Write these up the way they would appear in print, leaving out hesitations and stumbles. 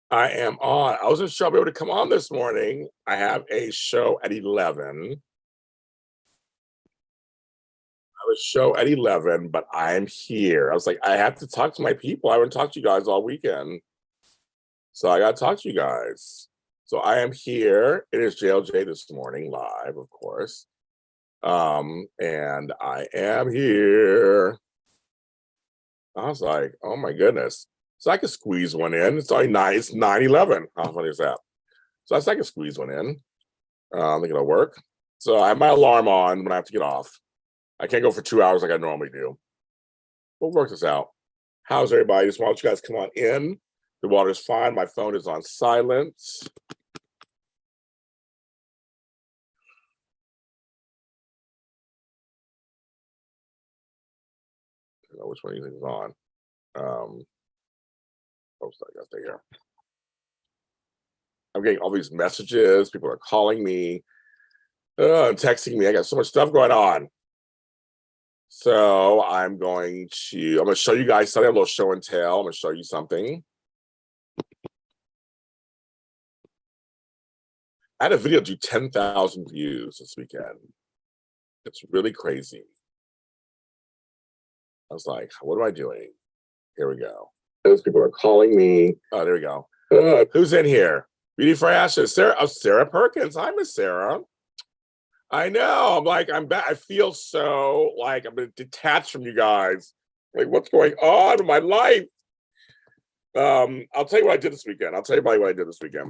I am on. I wasn't sure I'll be able to come on this morning. I have a show at 11. I have a show at 11, but I'm here. I was like, I have to talk to my people. I haven't talked to you guys all weekend. So I got to talk to you guys. So I am here. It is JLJ this morning, live, of course. And I am here. I was like, oh my goodness. So I could squeeze one in. It's only 9:11. How funny is that? So I can squeeze one in. I think it'll work. So I have my alarm on when I have to get off. I can't go for 2 hours like I normally do. We'll work this out. How's everybody? Just want you guys to come on in. The water's fine. My phone is on silent. I don't know which one you think is on. Oops, I gotta stay here. I'm getting all these messages. People are calling me, texting me. I got so much stuff going on. So I'm going to show you guys something, a little show and tell. I'm gonna show you something. I had a video do 10,000 views this weekend. It's really crazy. I was like, what am I doing? Here we go. Those people are calling me. Oh, there we go. Who's in here? Beauty for Ashes. Sarah Perkins. Hi, Miss Sarah. I know. I'm back. I feel so like I'm detached from you guys. Like, what's going on in my life? I'll tell you what I did this weekend.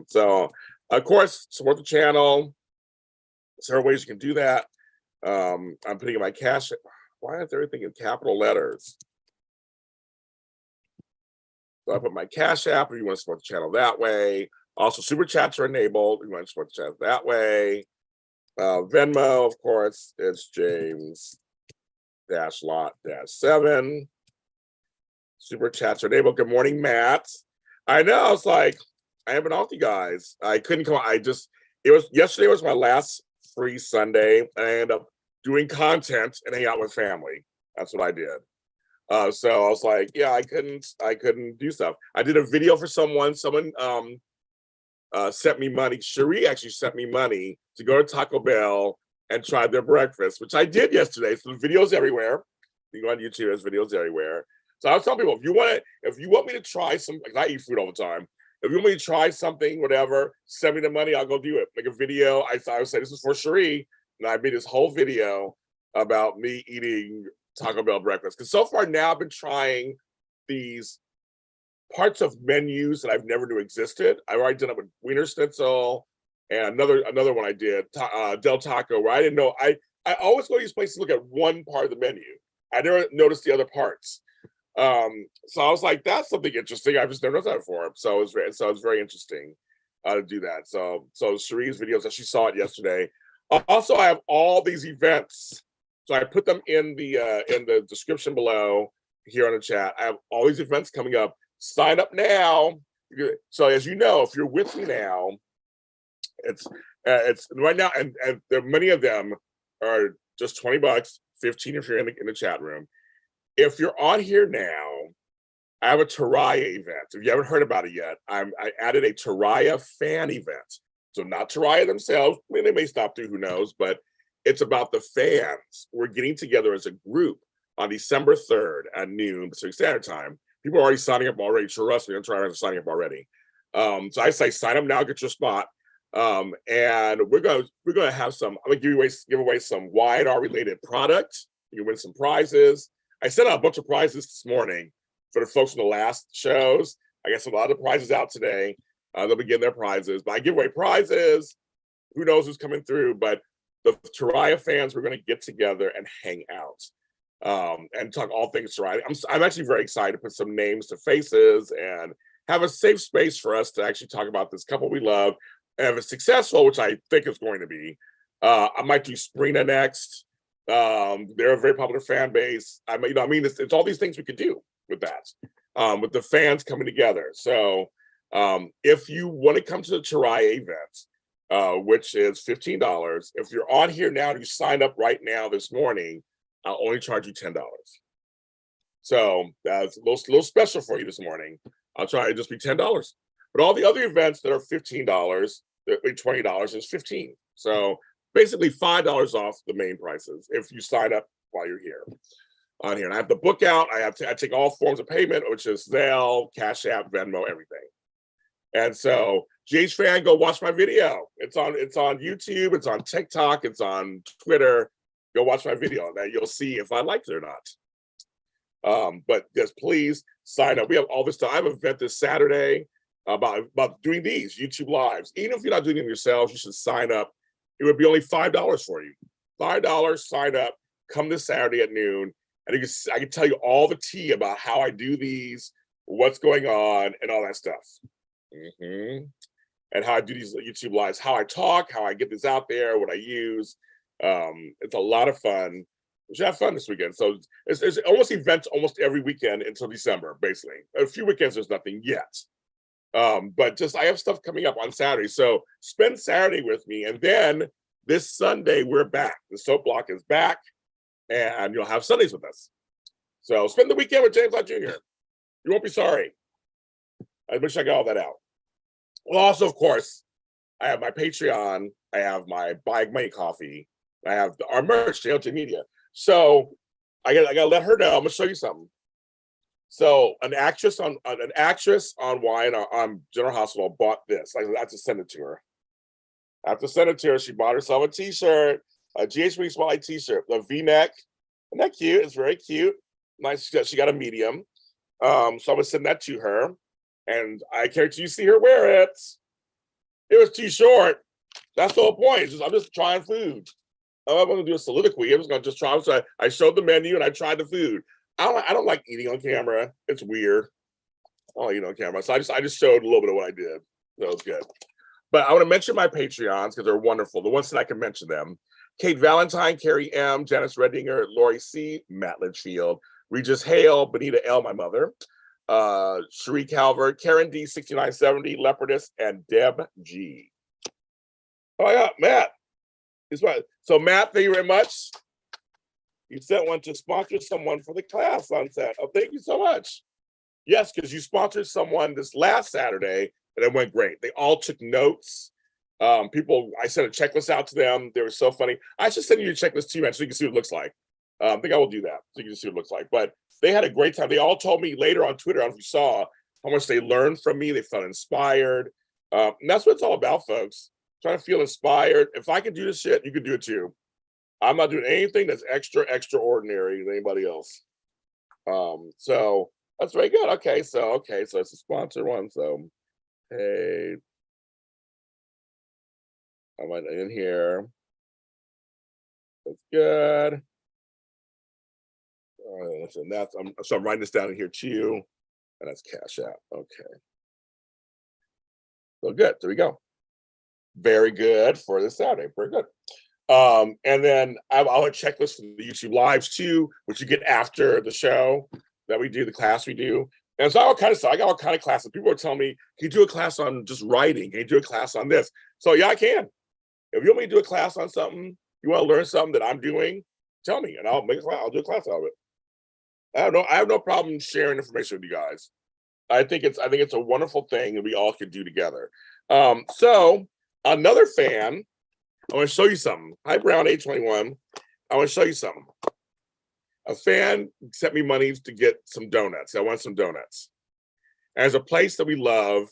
So, of course, support the channel. There are ways you can do that. I'm putting in my cash. Why is everything in capital letters? So I put my CashAPP if you want to support the channel that way. Also, super chats are enabled. You want to support the channel that way. Venmo, of course, it's James-Lott-7. Super chats are enabled. Good morning, Matt. I know. It's like I haven't been off you guys. I couldn't come. Yesterday was my last free Sunday, and I ended up doing content and hanging out with family. That's what I did. So I was like, yeah, I couldn't do stuff. I did a video for someone. Someone sent me money. Cherie actually sent me money to go to Taco Bell and try their breakfast, which I did yesterday. So the video's everywhere. You go on YouTube, there's videos everywhere. So I was telling people, if you want me to try some, like I eat food all the time. If you want me to try something, whatever, send me the money, I'll go do it. Make a video. I would say this is for Cherie, and I made this whole video about me eating Taco Bell breakfast. Because so far now I've been trying these parts of menus that I've never knew existed. I already did it with Wiener Schnitzel, and another one I did, Del Taco, where I didn't know. I always go to these places to look at one part of the menu. I never noticed the other parts. So I was like, that's something interesting. I've just never noticed that before. So it's very interesting to do that. So Cherie's videos, that she saw it yesterday. Also, I have all these events. So I put them in the description below here on the chat. I have all these events coming up. Sign up now. So as you know, if you're with me now, it's right now, and there many of them are just $20, 15 if you're in the chat room. If you're on here now, I have a Teriah event. If you haven't heard about it yet, I added a Teriah fan event. So not Teriah themselves. I mean, they may stop through, who knows, but it's about the fans. We're getting together as a group on December 3rd at noon Pacific Standard Time. People are already signing up already. Trust me, I'm trying to sign up already. So I say sign up now, get your spot. And we're gonna have some. I'm gonna give away some YNR related products. You can win some prizes. I sent out a bunch of prizes this morning for the folks from the last shows. I got a lot of prizes out today. They'll be getting their prizes. But I give away prizes. Who knows who's coming through? But the Teriah fans, we're going to get together and hang out and talk all things Teriah. I'm actually very excited to put some names to faces and have a safe space for us to actually talk about this couple we love. And if it's successful, which I think it's going to be, I might do Sprina next. They're a very popular fan base. It's all these things we could do with that, with the fans coming together. So if you want to come to the Teriah event, which is $15, if you're on here now and you sign up right now this morning, I'll only charge you $10. So that's a little special for you this morning. I'll try to just be $10. But all the other events that are $15, that be $20 is 15. So basically $5 off the main prices if you sign up while you're here on here. And I have the book out. I take all forms of payment, which is Zelle, CashAPP, Venmo, everything. And so JH Fan, go watch my video. It's on YouTube, it's on TikTok, it's on Twitter. Go watch my video, and you'll see if I liked it or not. But just please sign up. We have all this stuff. I have an event this Saturday about doing these YouTube lives. Even if you're not doing them yourselves, you should sign up. It would be only $5 for you. $5, sign up, come this Saturday at noon, and I can tell you all the tea about how I do these, what's going on, and all that stuff. And how I do these YouTube lives, how I talk, how I get this out there, what I use. It's a lot of fun. We should have fun this weekend. So it's almost events almost every weekend until December, basically. A few weekends there's nothing yet. But just I have stuff coming up on Saturday. So spend Saturday with me. And then this Sunday, we're back. The Soap Block is back. And you'll have Sundays with us. So spend the weekend with James Lott Jr. You won't be sorry. I wish I got all that out. Well, also, of course, I have my Patreon. I have my Buy Money Coffee. I have our merch, JLJ Media. So I gotta let her know. I'm gonna show you something. So an actress on Wine on General Hospital bought this. I have to send it to her. She bought herself a T-shirt, a GH Spotlight T-shirt, a V-neck. Isn't that cute? It's very cute. Nice. She got a medium. So I'm gonna send that to her. And I can't wait till you see her wear it. It was too short. That's the whole point. I'm just trying food. I'm not going to do a soliloquy. I'm just going to try. So I showed the menu and I tried the food. I don't like eating on camera. It's weird. I don't eat on camera. So I just showed a little bit of what I did. That was good. But I want to mention my Patreons because they're wonderful. The ones that I can mention them. Kate Valentine, Carrie M, Janice Redinger, Lori C, Matt Litchfield, Regis Hale, Benita L, my mother, Cherie Calvert, Karen D, 6970, Leopardess, and Deb G. Oh yeah, Matt. So Matt, thank you very much. You sent one to sponsor someone for the class on Saturday. Oh, thank you so much. Yes, because you sponsored someone this last Saturday, and it went great. They all took notes. I sent a checklist out to them. They were so funny. I should send you a checklist too, man, so you can see what it looks like. I think I will do that, so you can see what it looks like. But they had a great time. They all told me later on Twitter, I don't know if you saw, how much they learned from me. They felt inspired. And that's what it's all about, folks. Trying to feel inspired. If I can do this shit, you can do it too. I'm not doing anything that's extraordinary than anybody else. So that's very good. Okay, so it's a sponsor one. So hey, I went in here. That's good. Listen, I'm writing this down in here too, and that's CashAPP. Okay. So good. There we go. Very good for this Saturday. Very good. And then I'll have a checklist for the YouTube lives too, which you get after the show that we do, the class we do. And so I got all kind of classes. People are telling me, can you do a class on just writing? Can you do a class on this? So yeah, I can. If you want me to do a class on something, you want to learn something that I'm doing, tell me, and I'll do a class out of it. I have no problem sharing information with you guys. I think it's a wonderful thing that we all can do together. So another fan, I want to show you something. Hi, Brown 821. I want to show you something. A fan sent me money to get some donuts. I want some donuts. And there's a place that we love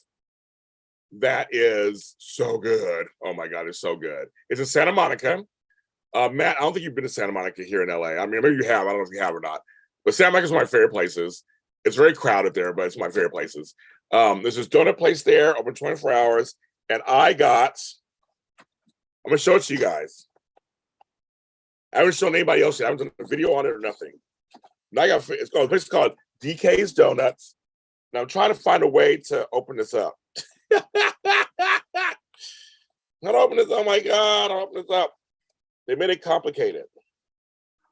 that is so good. Oh my God, it's so good. It's in Santa Monica. Matt, I don't think you've been to Santa Monica here in LA. I mean, maybe you have. I don't know if you have or not. But Santa Monica is one of my favorite places. It's very crowded there, but it's my favorite places. There's this donut place there, open 24 hours. And I'm going to show it to you guys. I haven't shown anybody else yet. I haven't done a video on it or nothing. Now it's called a place called DK's Donuts. And I'm trying to find a way to open this up. Not open this. Oh my God, I'll open this up. They made it complicated.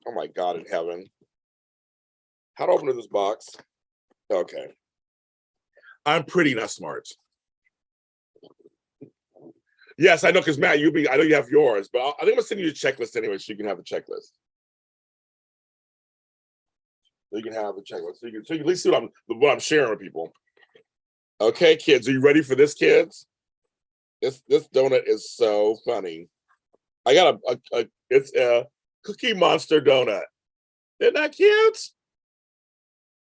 Oh my God in heaven. How to open this box? Okay. I'm pretty, not smart. Yes, I know, because Matt, I know you have yours, but I think I'm gonna send you a checklist anyway, so you can have a checklist. So you can have a checklist, so you can at least see what I'm sharing with people. Okay, kids, are you ready for this, kids? This donut is so funny. I got it's a Cookie Monster donut. Isn't that cute?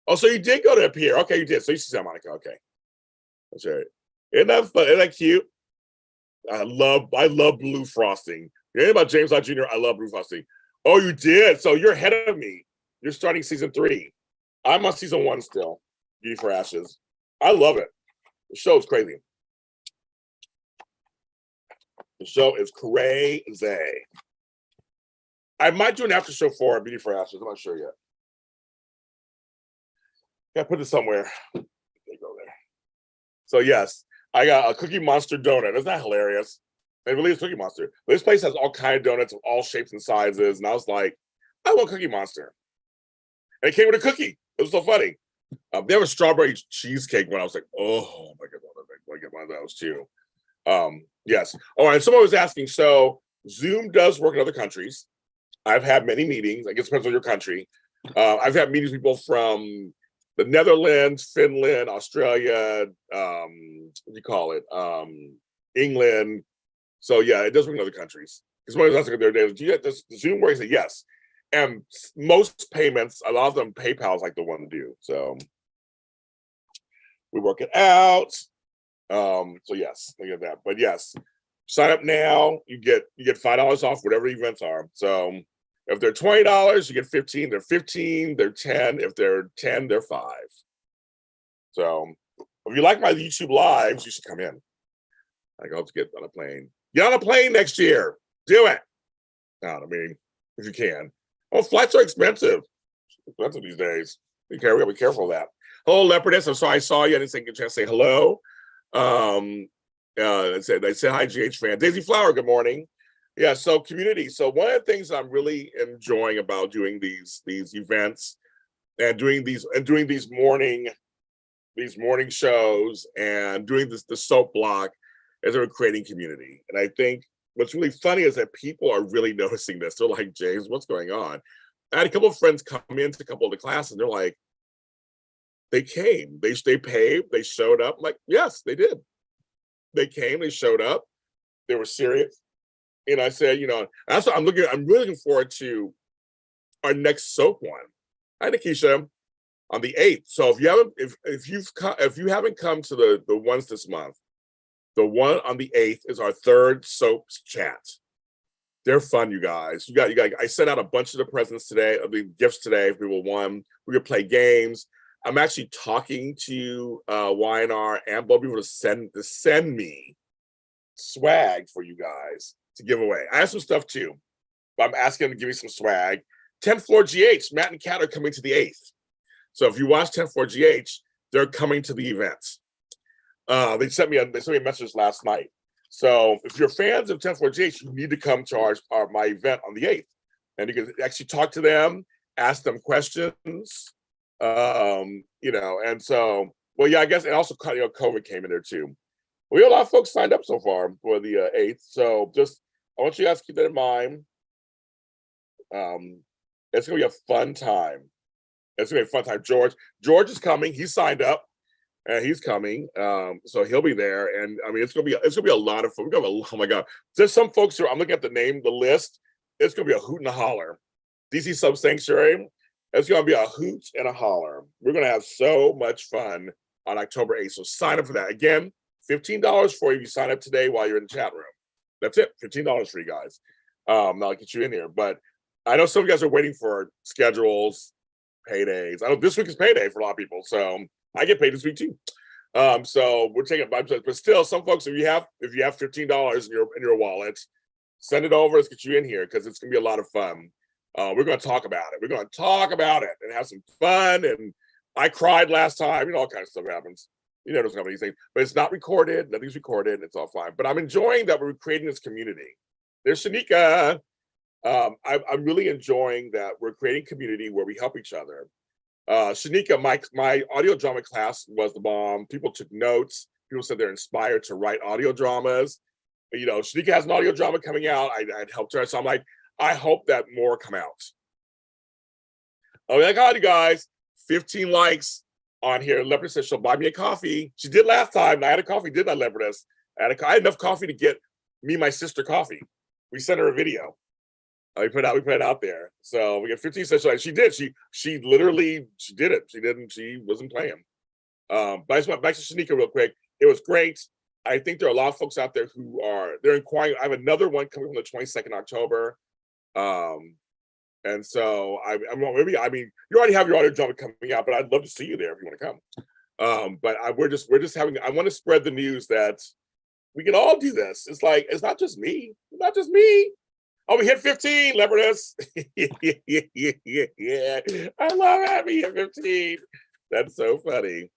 Oh, so you did go to Pierre. Okay, you did. So you see Santa Monica. Okay. That's right. Isn't that fun? Isn't that cute? I love blue frosting. You know about James Lott Jr.? I love blue frosting. Oh, you did. So you're ahead of me. You're starting season 3. I'm on season 1 still. Beauty for Ashes. I love it. The show is crazy. The show is crazy. I might do an after show for Beauty for Ashes. I'm not sure yet. Gotta put it somewhere. There you go there. So yes, I got a Cookie Monster donut. Isn't that hilarious? It really is Cookie Monster. This place has all kind of donuts of all shapes and sizes. And I was like, I want Cookie Monster. And it came with a cookie. It was so funny. They have a strawberry cheesecake when I was like, oh my God, I want to get one of those too. Yes. Oh, and someone was asking, so Zoom does work in other countries. I've had many meetings. I guess it depends on your country. I've had meetings with people from the Netherlands, Finland, Australia, what do you call it? England. So yeah, it does work in other countries. Because someone was asking the other day, do you get this Zoom work? I said yes. And most payments, a lot of them, PayPal is like the one to do. So we work it out. So yes, look at that. But yes, sign up now. You get $5 off whatever the events are. So if they're $20, you get 15. They're 15. They're 10. If they're 10, they're 5. So if you like my YouTube lives, you should come in. I hope to get on a plane. Get on a plane next year. Do it. No, I mean, if you can. Oh, flights are expensive. Expensive these days. We gotta be careful of that. Hello, Leopardess. I'm sorry I saw you. I didn't get a chance to say hello. They said hi, GH fan. Daisy Flower, good morning. Yeah, so community. So one of the things I'm really enjoying about doing these events and doing these morning shows and doing the soap block is that we're creating community. And I think what's really funny is that people are really noticing this. They're like, James, what's going on? I had a couple of friends come into a couple of the classes and they're like, they came, they paid, they showed up. I'm like, yes, they did. They came, they showed up, they were serious. And I said, that's what I'm really looking forward to our next soap one. Hi, Nikisha, on the 8th. So if you haven't come to the ones this month, the one on the 8th is our 3rd soaps chat. They're fun, you guys. You got. I sent out a bunch of the presents today, of the gifts today. If people won, we could play games. I'm actually talking to YNR and Bob people to send me swag for you guys to give away. I have some stuff too, but I'm asking them to give me some swag. 10th floor GH, Matt and Kat are coming to the 8th. So if you watch 10th floor GH, they're coming to the event. They sent me a message last night. So if you're fans of 10th floor GH, you need to come to my event on the 8th. And you can actually talk to them, ask them questions. And so, well, yeah, I guess, and also, COVID came in there too. We have a lot of folks signed up so far for the 8th. So I want you guys to keep that in mind. It's gonna be a fun time. It's gonna be a fun time. George is coming. He signed up, and he's coming. So he'll be there. And I mean, it's gonna be a lot of fun. Oh my God, there's some folks who I'm looking at the list. It's gonna be a hoot and a holler. DC Sub Sanctuary. It's going to be a hoot and a holler. We're going to have so much fun on October 8th. So sign up for that. Again, $15 for you if you sign up today while you're in the chat room. That's it. $15 for you guys. I'll get you in here. But I know some of you guys are waiting for schedules, paydays. I know this week is payday for a lot of people. So I get paid this week too. So we're taking it, but still, some folks, if you have $15 in your wallet, send it over. Let's get you in here because it's going to be a lot of fun. We're going to talk about it. We're going to talk about it and have some fun. And I cried last time. All kinds of stuff happens. There's some of these things, but it's not recorded. Nothing's recorded. It's all fine. But I'm enjoying that we're creating this community. There's Shanika. I'm really enjoying that we're creating community where we help each other. Shanika, my audio drama class was the bomb. People took notes. People said they're inspired to write audio dramas. Shanika has an audio drama coming out. I'd helped her. So I'm like, I hope that more come out. Oh my God, you guys, 15 likes. on here. Leopardess said she'll buy me a coffee. She did last time. I had a coffee, didn't I, Leopardess? I had enough coffee to get me and my sister coffee. We sent her a video. We put it out there. So we got 15 cents. She did. She literally did it. She wasn't playing. But I just went back to Shanika real quick. It was great. I think there are a lot of folks out there they're inquiring. I have another one coming from the 22nd October. And so you already have your audio drama coming out, but I'd love to see you there if you want to come. But we're just I want to spread the news that we can all do this. It's like, it's not just me. It's not just me. Oh, we hit 15, Leopardess. Yeah. I love having hit 15. That's so funny.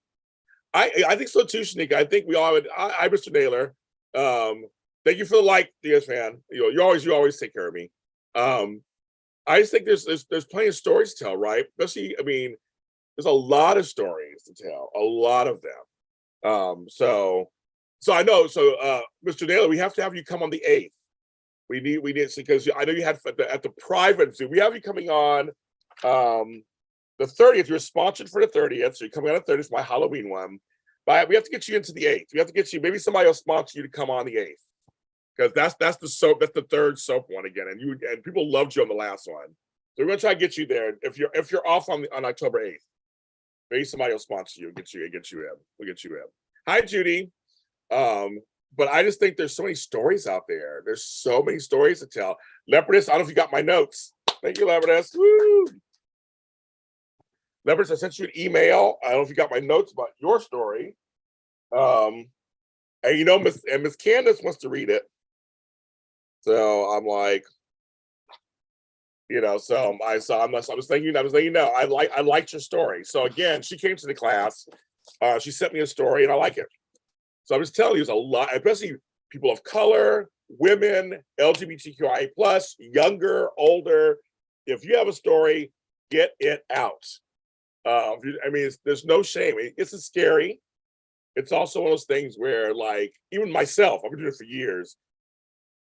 I think so too, Shanika. I think we all would. I Mr. Naylor. Thank you for the like, DS fan. You always take care of me. I just think there's plenty of stories to tell, right? Especially, I mean, there's a lot of stories to tell, a lot of them. So I know. So, Mr. Naylor, we have to have you come on the 8th. We need because I know you had at the private Zoom. We have you coming on the 30th. You're sponsored for the 30th, so you're coming on the 30th. It's my Halloween one. But we have to get you into the 8th. We have to get you. Maybe somebody will sponsor you to come on the 8th, because that's the soap. That's the third soap one again, and people loved you on the last one. So we're gonna try to get you there. If you're off on October 8th, maybe somebody will sponsor you. Get you in. We'll get you in. Hi, Judy. But I just think there's so many stories out there. There's so many stories to tell. Leopardess, I don't know if you got my notes. Thank you, Leopardess. Woo! Leopardess, I sent you an email. I don't know if you got my notes about your story. And Miss Candace wants to read it. So I'm like, so I'm just letting you know, I liked your story. So again, she came to the class. She sent me a story, and I like it. So I'm just telling you, there's a lot, especially people of color, women, LGBTQIA+, younger, older. If you have a story, get it out. There's no shame. It's scary. It's also one of those things where, like, even myself, I've been doing it for years.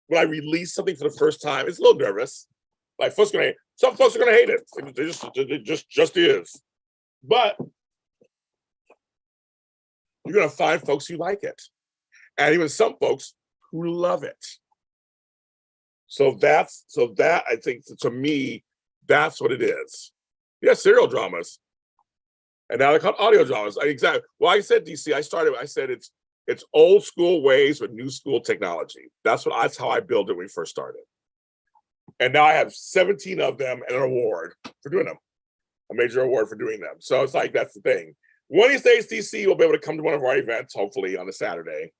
When I release something for the first time, it's a little nervous. Like, some folks are gonna hate it. It just is. But you're gonna find folks who like it, and even some folks who love it. So that I think, to me, that's what it is. Yeah, serial dramas, and now they're called audio dramas. Exactly. Well, I said, DC. I said it's old school ways with new school technology. That's how I built it when we first started. And now I have 17 of them and an award for doing them, a major award for doing them. So it's like, that's the thing. One of these days, DC will be able to come to one of our events, hopefully on a Saturday.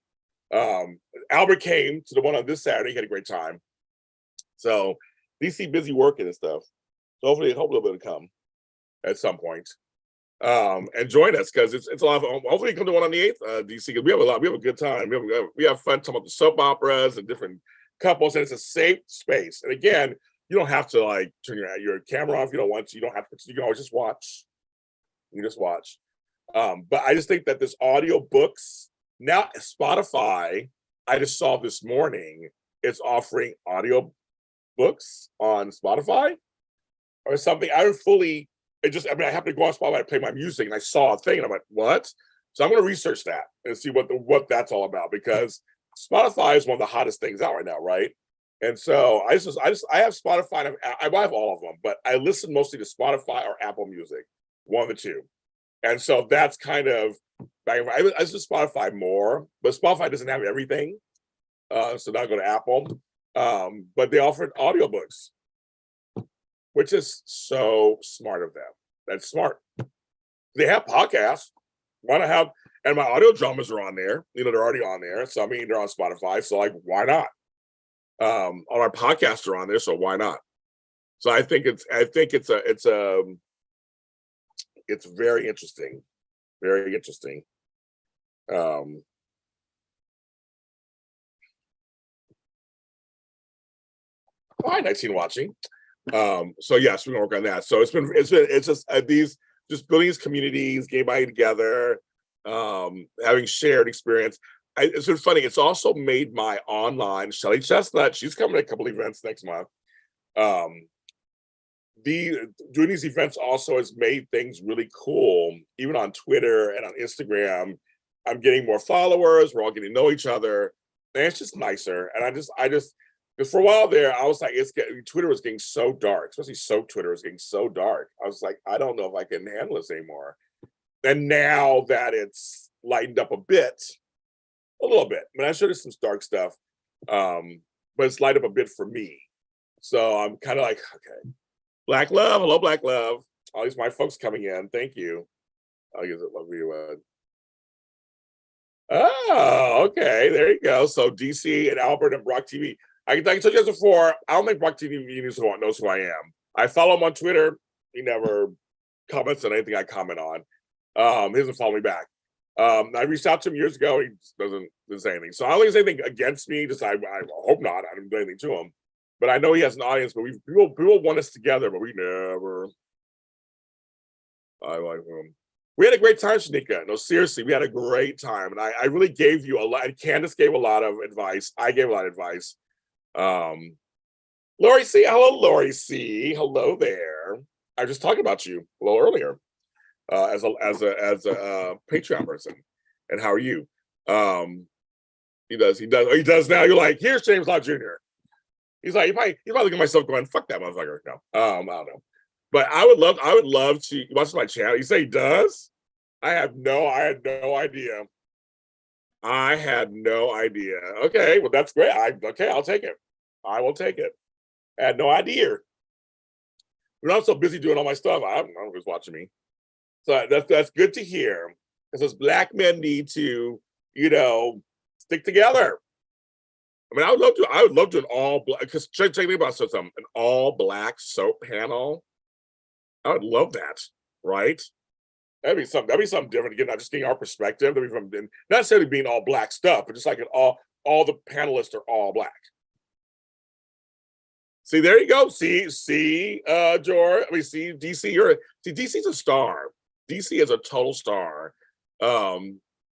Albert came to the one on this Saturday. He had a great time. So DC busy working and stuff. So hopefully he'll be able to come at some point and join us, because it's a lot of fun. Hopefully come to one on the 8th, DC, because we have a good time. We have fun talking about the soap operas and different couples, and it's a safe space. And again, you don't have to like turn your camera off if you don't want to. You don't have to. You can always just watch. You can just watch. But I just think that this audio books, now Spotify, I just saw this morning, it's offering audio books on Spotify or something. I happened to go on Spotify and play my music, and I saw a thing, and I'm like, what? So I'm going to research that and see what that's all about, because Spotify is one of the hottest things out right now, right? And so I have Spotify, and I have all of them, but I listen mostly to Spotify or Apple Music, one of the two. And so that's kind of, I listen to Spotify more, but Spotify doesn't have everything. So now I go to Apple. But they offered audiobooks, which is so smart of them. That's smart. They have podcasts. Why not have, and my audio dramas are on there. They're already on there. So they're on Spotify. So like, why not? All our podcasts are on there, so why not? So I think it's very interesting. Very interesting. Hi, 19 watching. So yes, we're gonna work on that. So it's just these building these communities, getting everybody together, having shared experience. It's been funny. It's also made my online Shelly Chestnut. She's coming to a couple events next month. doing these events also has made things really cool, even on Twitter and on Instagram. I'm getting more followers. We're all getting to know each other, and it's just nicer. And I just, because for a while there, I was like, Twitter was getting so dark, especially soap Twitter was getting so dark. I was like, I don't know if I can handle this anymore. And now that it's lightened up a little bit. I mean, I showed you some dark stuff, but it's lightened up a bit for me. So I'm kind of like, okay. Black love, hello, black love. All these my folks coming in. Thank you. I'll use it. Love you. Oh, okay. There you go. So DC and Albert and Brock TV. I told you guys before. I don't think Brock TV knows who I am. I follow him on Twitter. He never comments on anything I comment on. He doesn't follow me back. I reached out to him years ago. He just doesn't say anything. So I don't think there's anything against me. Just I hope not. I didn't do anything to him. But I know he has an audience. But people want us together, but we never. I like him. We had a great time, Shanika. No, seriously, we had a great time, and I really gave you a lot. Candace gave a lot of advice. I gave a lot of advice. Lori C. Hello, Lori C. Hello there. I was just talking about you a little earlier. As a Patreon person, and how are you? He does now. You're like, here's James Lott Jr. He's like, you might look at myself going, fuck that motherfucker. No, I don't know, but I would love to watch my channel. You say he does? I had no idea. I had no idea. Okay, well that's great. I'll take it. I will take it. I had no idea. When I'm so busy doing all my stuff, I don't know who's watching me. So that's good to hear. Because black men need to, stick together. I mean, I would love to an all black, because check me about something, an all black soap panel. I would love that, right? That'd be something different. Again, not just getting our perspective. That'd be from not necessarily being all black stuff, but just like all the panelists are all black. See, there you go. See, George. I mean, see, DC. DC's a star. DC is a total star. But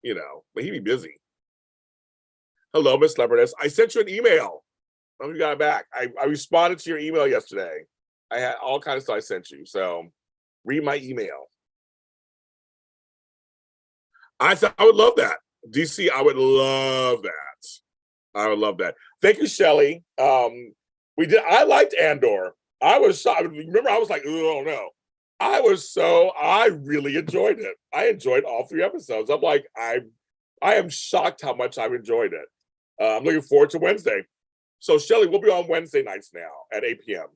he'd be busy. Hello, Miss Leopardess. I sent you an email. Oh, you got it back. I responded to your email yesterday. I had all kinds of stuff I sent you. So read my email. I would love that. DC, I would love that. I would love that. Thank you, Shelly. I liked Andor. I was shocked. Remember, I was like, oh no. I really enjoyed it. I enjoyed all 3 episodes. I'm like, I am shocked how much I've enjoyed it. I'm looking forward to Wednesday. So Shelly, we'll be on Wednesday nights now at 8 p.m.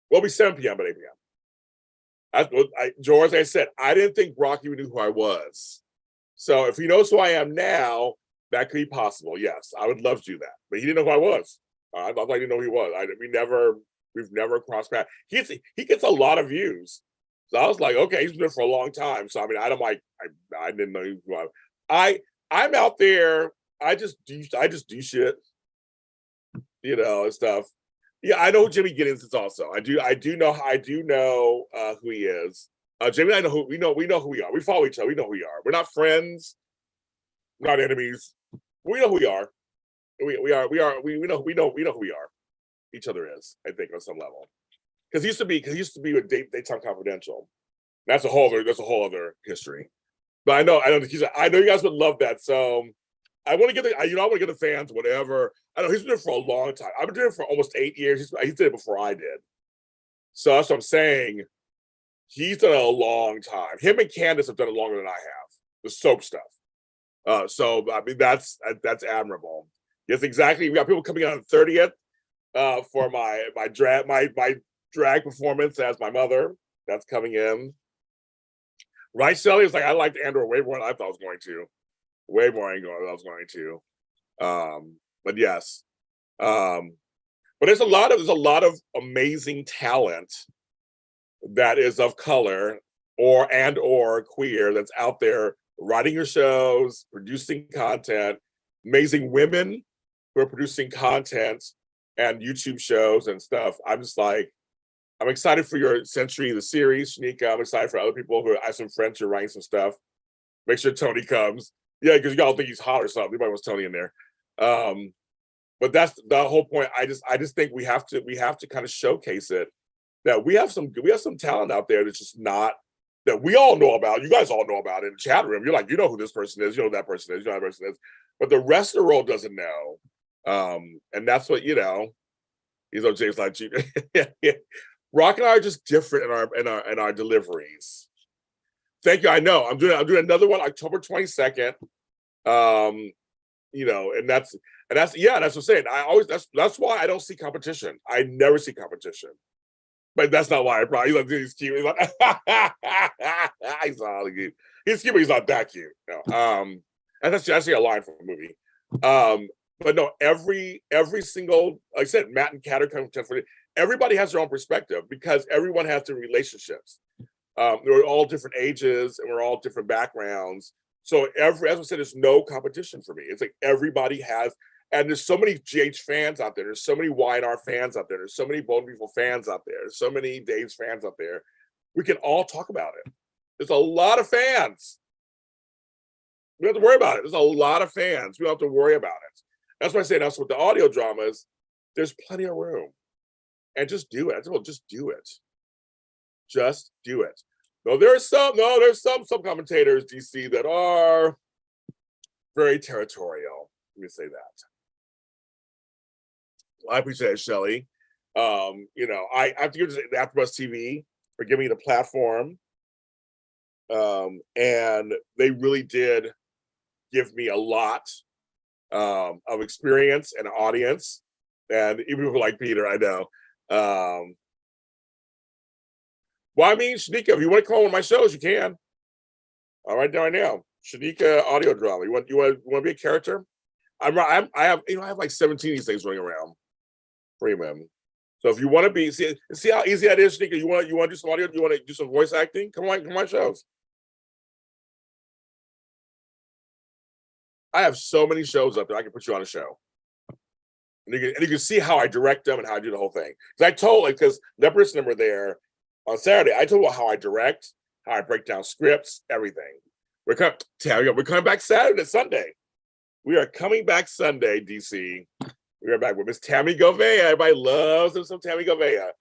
We'll be 7 p.m. at 8 p.m. George, I said, I didn't think Brock even knew who I was. So if he knows who I am now, that could be possible. Yes, I would love to do that. But he didn't know who I was. I thought I didn't know who he was. We've never crossed paths. He gets a lot of views. So I was like, okay, he's been there for a long time. So I mean, I didn't know who I was. I'm out there. I just do shit, and stuff. Yeah, I know who Jimmy Giddens is also. I do know who he is. Jimmy and I know we know who we are. We follow each other. We know who we are. We're not friends, not enemies. We know who we are. We know who we are. Each other is, I think, on some level. Because he used to be with Daytime Confidential. That's a whole other history. But I know you guys would love that. So I want to get the fans whatever. I know he's been doing it for a long time. I've been doing it for almost 8 years. He did it before I did. So that's what I'm saying. He's done it a long time. Him and Candace have done it longer than I have. The soap stuff. So I mean that's admirable. Yes, exactly. We got people coming on the 30th for my drag performance as my mother. That's coming in. Right, Shelly? It's like I liked Andor way more than I thought I was going to. Way more than I was going to. But yes. But there's a lot of amazing talent that is of color or queer that's out there writing your shows, producing content, amazing women who are producing content and YouTube shows and stuff. I'm just like, I'm excited for your Century, the series, Shanika. I'm excited for other people I have some friends who are writing some stuff. Make sure Tony comes. Yeah, because y'all think he's hot or something. Everybody wants Tony in there. But that's the whole point. I just think we have to kind of showcase it that we have some talent out there that's just not, that we all know about. You guys all know about it in the chat room. You're like, you know who this person is, you know who that person is, you know who that person is, but the rest of the world doesn't know. And that's what, he's on James like Rock and I are just different in our deliveries. Thank you. I know I'm doing another one October 22nd. And that's what I'm saying. I always, that's why I don't see competition. I never see competition. But that's not why I probably, he's cute. He's like, he's not cute. He's cute, but he's not that cute. No. And that's actually a line from a movie. But no, every single, like I said, Matt and Kat are coming to, everybody has their own perspective because everyone has their relationships. We're all different ages and we're all different backgrounds. So as I said, there's no competition for me. It's like everybody has, and there's so many GH fans out there. There's so many Y&R fans out there. There's so many Bold and Beautiful fans out there. There's so many Dave's fans out there. We can all talk about it. There's a lot of fans. We don't have to worry about it. There's a lot of fans. We don't have to worry about it. That's why I say that's with the audio dramas. There's plenty of room. And just do it. Just do it. Just do it. There's some commentators, DC, that are very territorial. Let me say that. I appreciate it, Shelly. I have to give it to AfterBuzz TV for giving me the platform. And they really did give me a lot of experience and audience. And even people like Peter, I know. Well, I mean, Shanika, if you want to call one of my shows, you can. All right, down right now, Shanika audio drama. You want to be a character? I have like 17 of these things running around. Freeman. So if you want to be, see how easy that is, Shanika. You want to do some audio? You want to do some voice acting? Come on my shows. I have so many shows up there. I can put you on a show. And you can see how I direct them and how I do the whole thing. Because I told, because Leopard's number there on Saturday, I told you how I direct, how I break down scripts, everything. We're coming back Sunday. We are coming back Sunday, DC. We are back with Miss Tammy Govea. Everybody loves some Tammy Govea.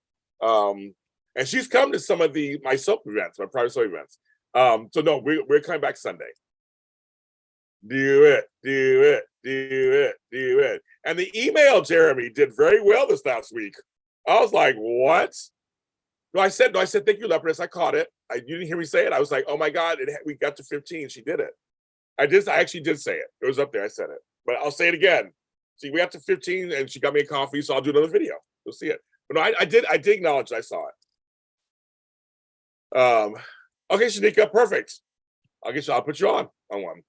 And she's come to some of my soap events, my private soap events. So no, we're coming back Sunday. Do it. And the email, Jeremy, did very well this last week. I was like, what? No, I said, thank you, Leopardess. I caught it. You didn't hear me say it. I was like, oh my God, we got to 15. She did it. I actually did say it. It was up there. I said it. But I'll say it again. See, we got to 15 and she got me a coffee, so I'll do another video. You'll see it. But no, I did acknowledge I saw it. Okay, Shanika, perfect. I'll put you on one.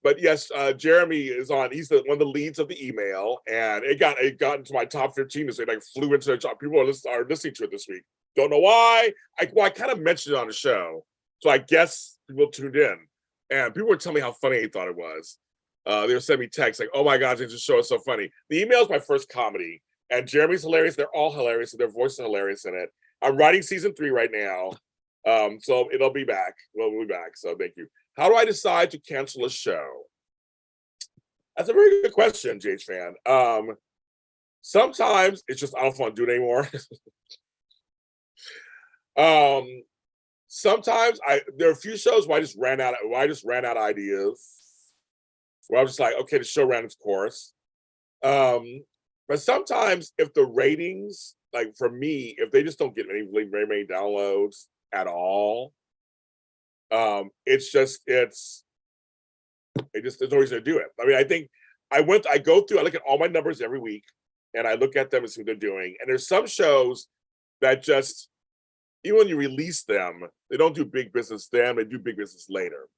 But yes, Jeremy is on. He's one of the leads of the email, and it got into my top 15. So it like flew into the top. People are listening to it this week. Don't know why. I kind of mentioned it on the show, so I guess people tuned in, and people were telling me how funny they thought it was. They were sending me texts like, "Oh my gosh, this show is so funny." The email is my first comedy, and Jeremy's hilarious. They're all hilarious, and their voices are hilarious in it. I'm writing season 3 right now, so it'll be back. We'll be back. So thank you. How do I decide to cancel a show? That's a very good question, JH Fan. Sometimes it's just I don't want to do it anymore. Sometimes there are a few shows where I just ran out of ideas. Where I was just like, okay, the show ran its course. But sometimes if the ratings, like for me, if they just don't get very many downloads at all, there's no reason to do it. I mean, I think I look at all my numbers every week and I look at them and see what they're doing. And there's some shows that just, even when you release them, they don't do big business then, they do big business later.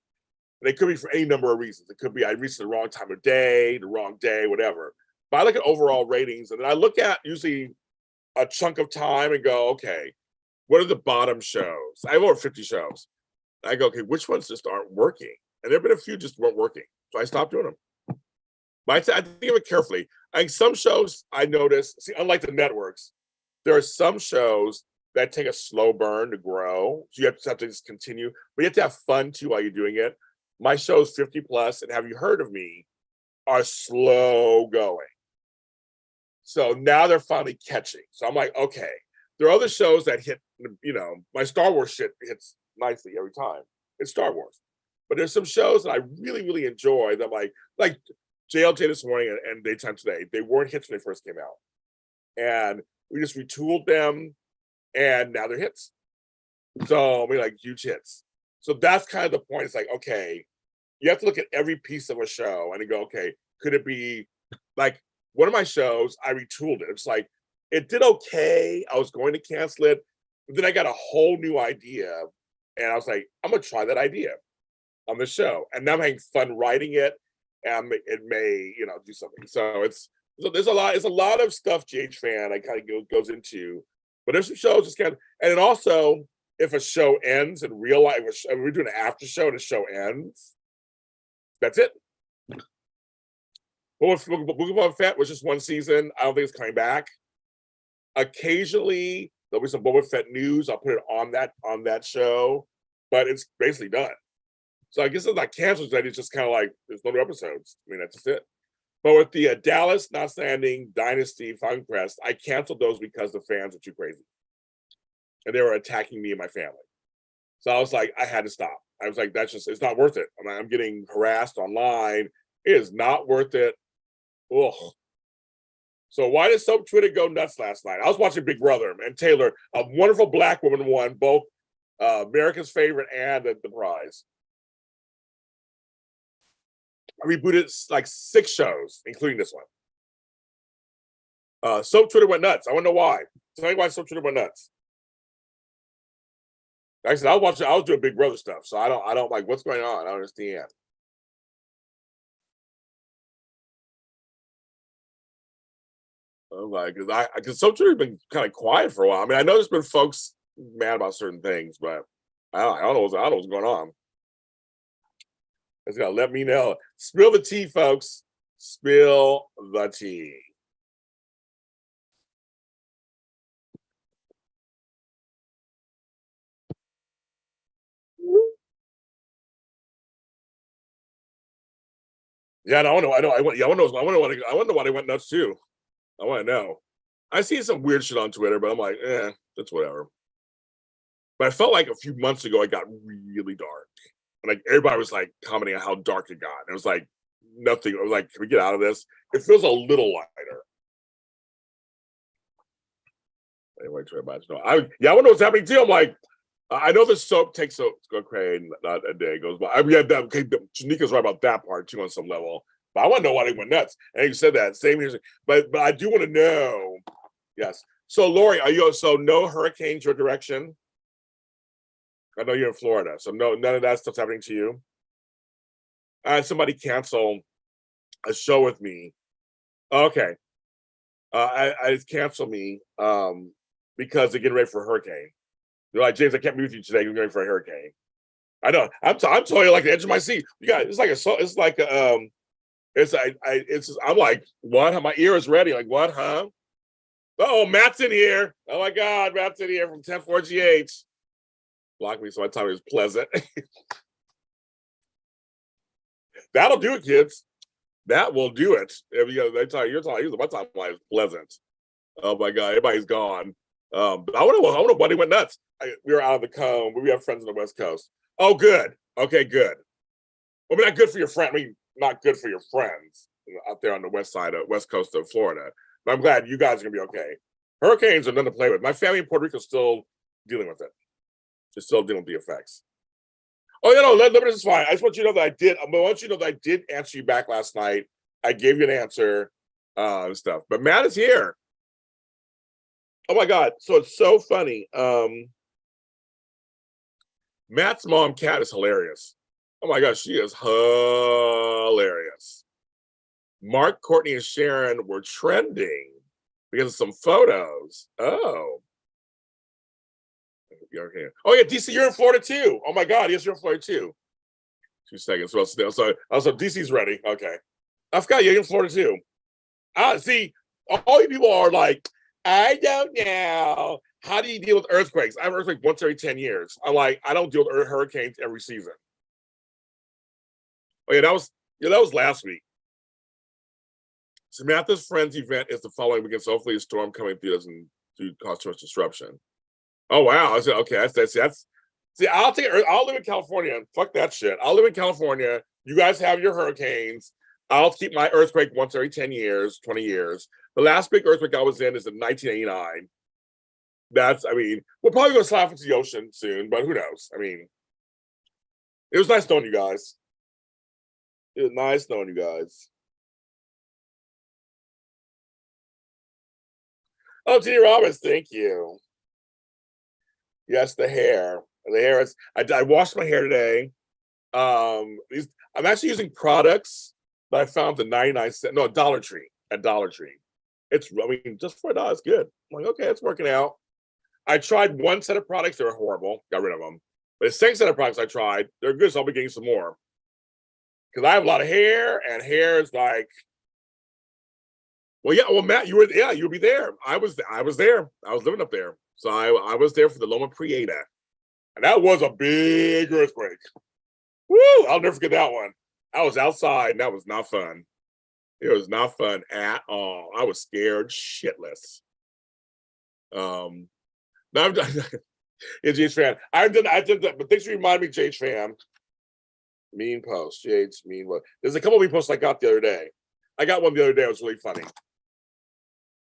And it could be for any number of reasons. It could be I reached the wrong time of day, the wrong day, whatever. But I look at overall ratings and then I look at usually a chunk of time and go, okay, what are the bottom shows? I have over 50 shows. I go, okay, which ones just aren't working? And there have been a few just weren't working. So I stopped doing them. But I think of it carefully. I think some shows I notice, unlike the networks, there are some shows that take a slow burn to grow. So you have to just continue. But you have to have fun too while you're doing it. My shows 50 plus and Have You Heard of Me are slow going. So now they're finally catching. So I'm like, okay, there are other shows that hit, my Star Wars shit hits nicely every time. It's Star Wars. But there's some shows that I really, really enjoy that like JLJ this morning and Daytime Today. They weren't hits when they first came out. And we just retooled them and now they're hits. So like huge hits. So that's kind of the point. It's like, okay, you have to look at every piece of a show and you go, okay, could it be like one of my shows, I retooled it. It's like, it did okay. I was going to cancel it, but then I got a whole new idea. And I was like, I'm going to try that idea on the show. And now I'm having fun writing it. And it may, do something. So there's a lot of stuff GH Fan I kind of goes into, but there's some shows just kind of, and then also if a show ends in real life, we're doing an after show and the show ends, that's it. Book of Boba Fett was just one season. I don't think it's coming back. Occasionally there'll be some Boba Fett news. I'll put it on that show, but it's basically done. So I guess it's not canceled. It's just kind of like there's no new episodes. I mean, that's just it. But with the Dallas Not Standing, Dynasty, Falcon Crest, I canceled those because the fans were too crazy. And they were attacking me and my family. So I was like, I had to stop. I was like, it's not worth it. I'm getting harassed online. It is not worth it. Ugh. So why did Soap Twitter go nuts last night? I was watching Big Brother, and Taylor, a wonderful Black woman, won both America's Favorite and the prize. I rebooted like 6 shows, including this one. Soap Twitter went nuts. I want to know why. Tell me why Soap Twitter went nuts. Like I said, I was doing Big Brother stuff, so I don't like what's going on. I don't understand. Because Soap Twitter's been kind of quiet for a while. I mean, I know there's been folks mad about certain things, but I don't know what's going on. It's gonna let me know. Spill the tea, folks. Spill the tea. Yeah, I want to know why they went nuts too. I want to know. I see some weird shit on Twitter, but I'm like, that's whatever. But I felt like a few months ago it got really dark. Like everybody was like commenting on how dark it got. And it was like nothing. I was like, can we get out of this? It feels a little lighter. Anyway, I want to know what's happening too. I'm like, I know the soap takes okay, not a day goes by. I mean, okay, Shanika's right about that part too on some level. But I want to know why they went nuts. And you said that same here, but I do want to know. Yes. So Lori, no hurricanes your direction? I know you're in Florida, so no, none of that stuff's happening to you. I had somebody cancel a show with me. Okay. I cancel me because they're getting ready for a hurricane. They're like, James, I can't be with you today. You're going for a hurricane. I know. I'm telling you, like the edge of my seat. You got I'm like, what? My ear is ready. Like, what, huh? Oh, Matt's in here. Oh my God, Matt's in here from 10-4GH. Block me so my time is pleasant. That'll do it, kids. That will do it. They tell you, my timeline is pleasant. Oh my God, everybody's gone. But I want to know why they went nuts. We were out of the cone. We have friends on the West Coast. Oh, good. Okay, good. Well, not good for your friend. I mean, not good for your friends out there on the west coast of Florida. But I'm glad you guys are gonna be okay. Hurricanes are nothing to play with. My family in Puerto Rico is still dealing with it. They're still dealing with the effects. Oh, this is fine. I just want you to know that I did answer you back last night. I gave you an answer and stuff. But Matt is here. Oh my God. So it's so funny. Matt's mom, Kat, is hilarious. Oh my gosh, she is hilarious. Mark, Courtney, and Sharon were trending because of some photos. Oh. Okay. Oh yeah, DC, you're in Florida too. Oh my God, yes, you're in Florida too. 2 seconds. So DC's ready. Okay. I forgot you're in Florida too. See, all you people are like, I don't know. How do you deal with earthquakes? I have an earthquake once every 10 years. I'm like, I don't deal with hurricanes every season. Oh yeah, that was last week. Samantha's friends event is the following weekend, so hopefully a storm coming through doesn't to cause too much disruption. Oh wow! I said, okay, that's see, I'll live in California. Fuck that shit. I'll live in California. You guys have your hurricanes. I'll keep my earthquake once every 10 years, 20 years. The last big earthquake I was in is in 1989. I mean, we'll probably go slap into the ocean soon, but who knows? I mean, it was nice knowing you guys. It was nice knowing you guys. Oh, T. Roberts, thank you. Yes, the hair. The hair is. I washed my hair today. I'm actually using products that I found at 99 cents. No, Dollar Tree. At Dollar Tree. I mean, just $4, good. I'm like, okay, it's working out. I tried one set of products, they were horrible, got rid of them. But the second set of products I tried, they're good, so I'll be getting some more. Because I have a lot of hair, and hair is like, well, yeah, well, Matt, you would be there. I was there. I was living up there. So I was there for the Loma Prieta. And that was a big earthquake. Woo! I'll never forget that one. I was outside, and that was not fun. It was not fun at all. I was scared shitless. No, I'm done. Yeah, JH Fan. I did that, but thanks for reminding me, JH Fan. Mean post. JH mean what? There's a couple of mean posts I got the other day. I got one the other day. It was really funny.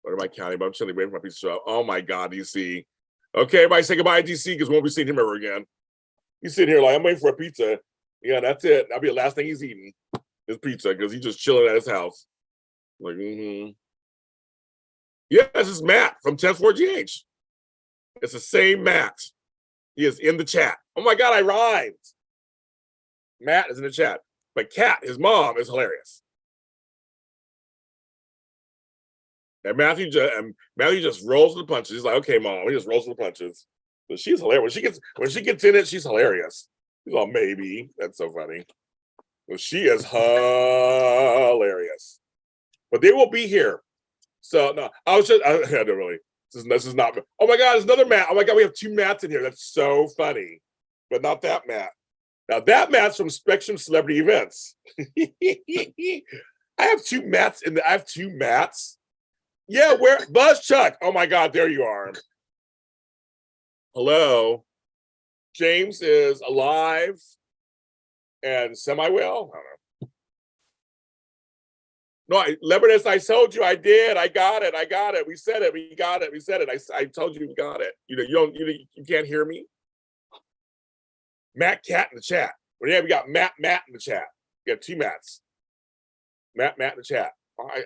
What am I counting? But I'm sitting waiting for my pizza show. Oh my God, DC. Okay, everybody say goodbye to DC because we won't be seeing him ever again. He's sitting here like, I'm waiting for a pizza. Yeah, that's it. That'll be the last thing he's eating. His pizza because he's just chilling at his house. Like, Yeah, this is Matt from 104GH. It's the same Matt. He is in the chat. Oh my God, I rhymed. Matt is in the chat. But Kat, his mom, is hilarious. And Matthew just rolls with the punches. He's like, okay, mom. He just rolls with the punches. But she's hilarious. When she gets in it, she's hilarious. He's all, maybe. That's so funny. Well, she is hilarious. But they will be here. So no, I don't really. This is not. Oh my God, there's another Matt. Oh my God, we have two Matts in here. That's so funny. But not that Matt. Now that Matt's from Spectrum Celebrity Events. I have two Matts I have two Matts. Yeah, where Buzz Chuck? Oh my God, there you are. Hello. James is alive and semi-well. I don't know. No, Lebanese, I told you I did. I got it. We said it. We got it. We said it. I told you we got it. You can't hear me. Matt Cat in the chat. Well, yeah, we got Matt in the chat. We got two Matts. Matt in the chat.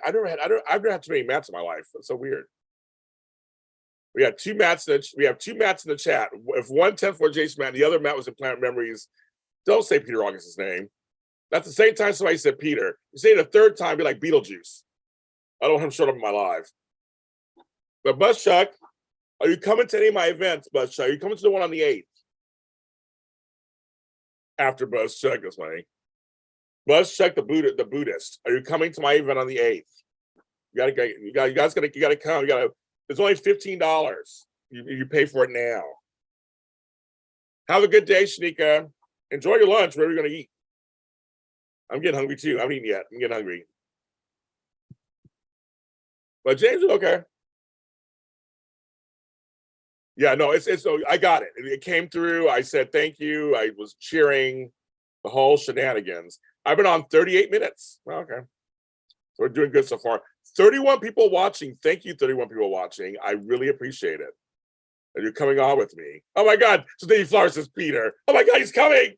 I've never had too many Matts in my life. That's so weird. We have two Matts in the chat. If one 104J Matt, the other Matt was in Planet Memories. Don't say Peter August's name. That's the same time somebody said Peter. You say it a third time, be like Beetlejuice. I don't want him showing up in my live. But Buzz Chuck, are you coming to any of my events, Buzz Chuck? Are you coming to the one on the 8th? After Buzz Chuck, that's funny. Buzz Chuck, the Buddhist. Are you coming to my event on the 8th? You guys gotta come. It's only $15. You pay for it now. Have a good day, Shanika. Enjoy your lunch. Where are we gonna eat? I'm getting hungry too. I haven't eaten yet. I'm getting hungry. But James is okay. Yeah, no, it's I got it. It came through. I said thank you. I was cheering the whole shenanigans. I've been on 38 minutes. Okay. So we're doing good so far. 31 people watching. Thank you, 31 people watching. I really appreciate it. And you're coming on with me. Oh my God. So Dave Flowers says Peter. Oh my God, he's coming.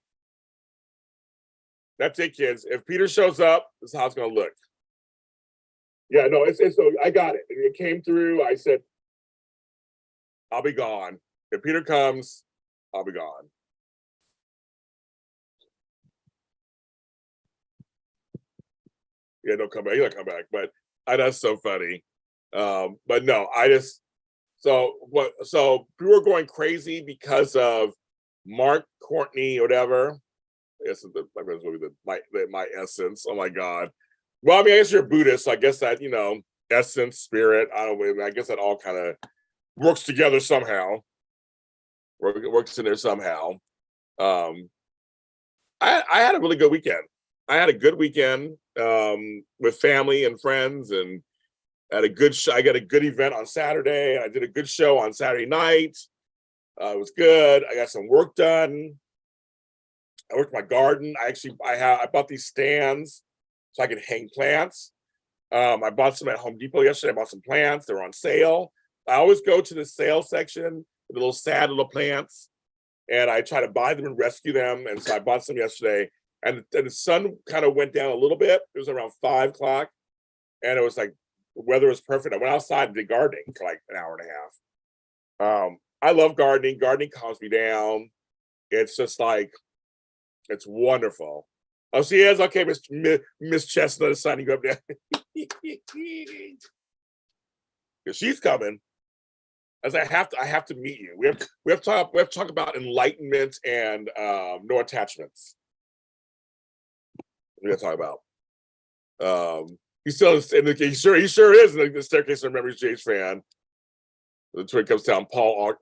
That's it, kids. If Peter shows up, this is how it's gonna look. Yeah, no, it's so I got it. It came through. I said, I'll be gone. If Peter comes, I'll be gone. Yeah, don't come back. He'll come back. But that's so funny. But no, so people were going crazy because of Mark Courtney, whatever. This is my essence. Oh my God. Well, I mean, I guess you're Buddhist, so I guess that, essence, spirit, I guess that all kind of works together somehow. Works in there somehow. I had a really good weekend. I had a good weekend with family and friends, and I had a good show. I got a good event on Saturday. I did a good show on Saturday night. It was good. I got some work done. I worked my garden. I bought these stands so I could hang plants. I bought some at Home Depot yesterday. I bought some plants. They were on sale. I always go to the sale section with the little sad little plants, and I try to buy them and rescue them. And so I bought some yesterday. And the sun kind of went down a little bit. It was around 5 o'clock, and it was like the weather was perfect. I went outside and did gardening for like an hour and a half. I love gardening. Gardening calms me down. It's just like, it's wonderful. Oh, she is? Okay, Miss Chestnut is signing you up there. She's coming. As I have to meet you. We have to talk about enlightenment and no attachments. We got to talk about. He sure is the Staircase of Memories J's fan. The twin comes down, Paul.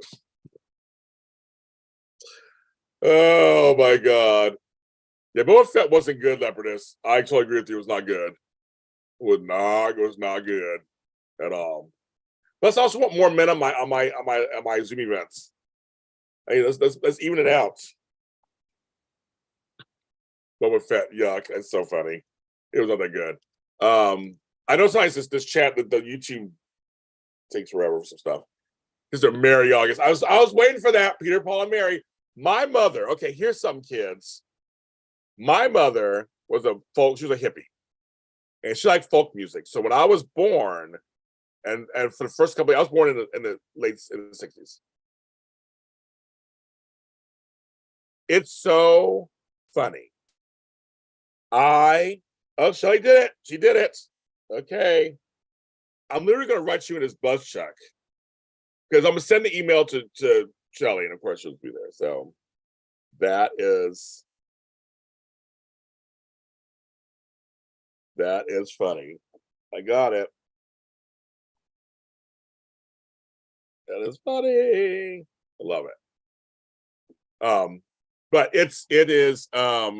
Oh my God. Yeah, Boba Fett wasn't good, Leopardess. I totally agree with you. It was not good. It was not good at all. Let's also want more men on my Zoom events. Hey, let's even it out. Boba Fett, yuck. That's so funny. It was not that good. I know sometimes this chat that the YouTube takes forever for some stuff. Because they're Merry August. I was waiting for that, Peter, Paul, and Mary. My mother, okay, here's some kids. My mother was she was a hippie. And she liked folk music. So when I was born, and for the first couple, I was born in the 60s. It's so funny. Shelly did it. She did it. Okay. I'm literally going to write you in his buzz check because I'm going to send the email to Shelly, and of course she'll be there. So that is funny. I got it. That is funny. I love it. But it is I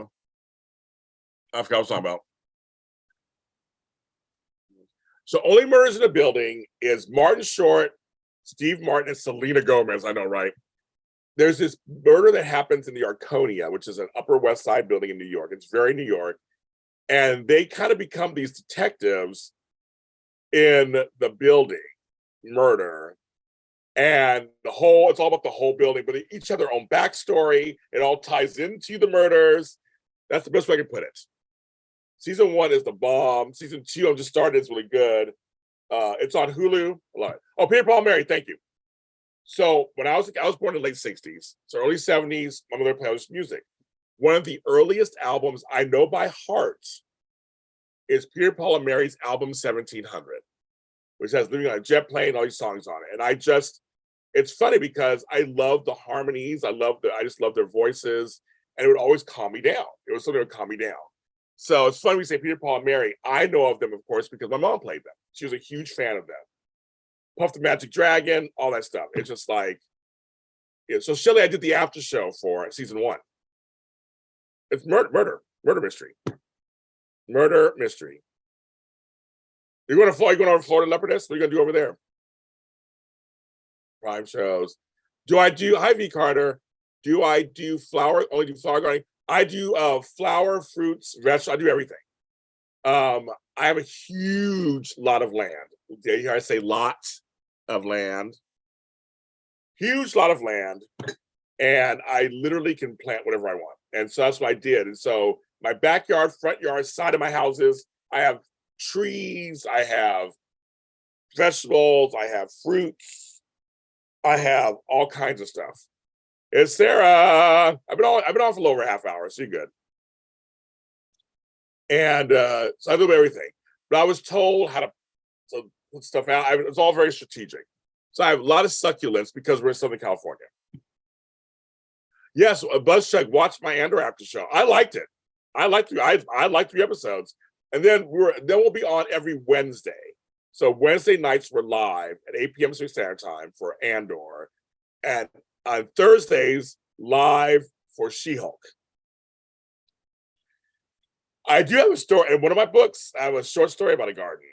forgot what I was talking about. So Only Murders in the Building is Martin Short, Steve Martin, and Selena Gomez. I know, right? There's this murder that happens in the Arconia, which is an Upper West Side building in New York. It's very New York. And they kind of become these detectives in the building murder. And it's all about the whole building, but they each have their own backstory. It all ties into the murders. That's the best way I can put it. Season 1 is the bomb. Season 2 just started. It's really good. It's on Hulu. I love it. Oh, Peter, Paul, Mary, thank you. So when I was born in the late 60s, so early 70s, my mother played music. One of the earliest albums I know by heart is Peter, Paul, and Mary's album 1700, which has Living on a Jet Plane, all these songs on it. And it's funny because I love the harmonies. I just love their voices, and it would always calm me down. It was something that would calm me down. So it's funny we say Peter, Paul, and Mary. I know of them, of course, because my mom played them. She was a huge fan of them. Puff the Magic Dragon, all that stuff. It's just like, yeah. So Shelley, I did the after show for season 1. It's murder mystery. Murder mystery. You're going over to Florida, Leopardess? What are you going to do over there? Prime shows. Hi, V. Carter. Do I do only do flower gardening? I do flower, fruits, vegetables. I do everything. I have a huge lot of land. Okay, here I say lots of land. Huge lot of land. And I literally can plant whatever I want. And so that's what I did. And so my backyard, front yard, side of my houses, I have trees, I have vegetables, I have fruits, I have all kinds of stuff. It's Sarah. I've been on for a little over a half hour, so you're good. And so I do everything. But I was told how to put stuff out. It's all very strategic. So I have a lot of succulents because we're in Southern California. Yes, Buzz Check watched my Andor after show. I liked it. I liked 3 episodes. And then we'll be on every Wednesday. So Wednesday nights we're live at 8 p.m. Standard Time for Andor. And on Thursdays, live for She-Hulk. I do have a story. In one of my books, I have a short story about a garden.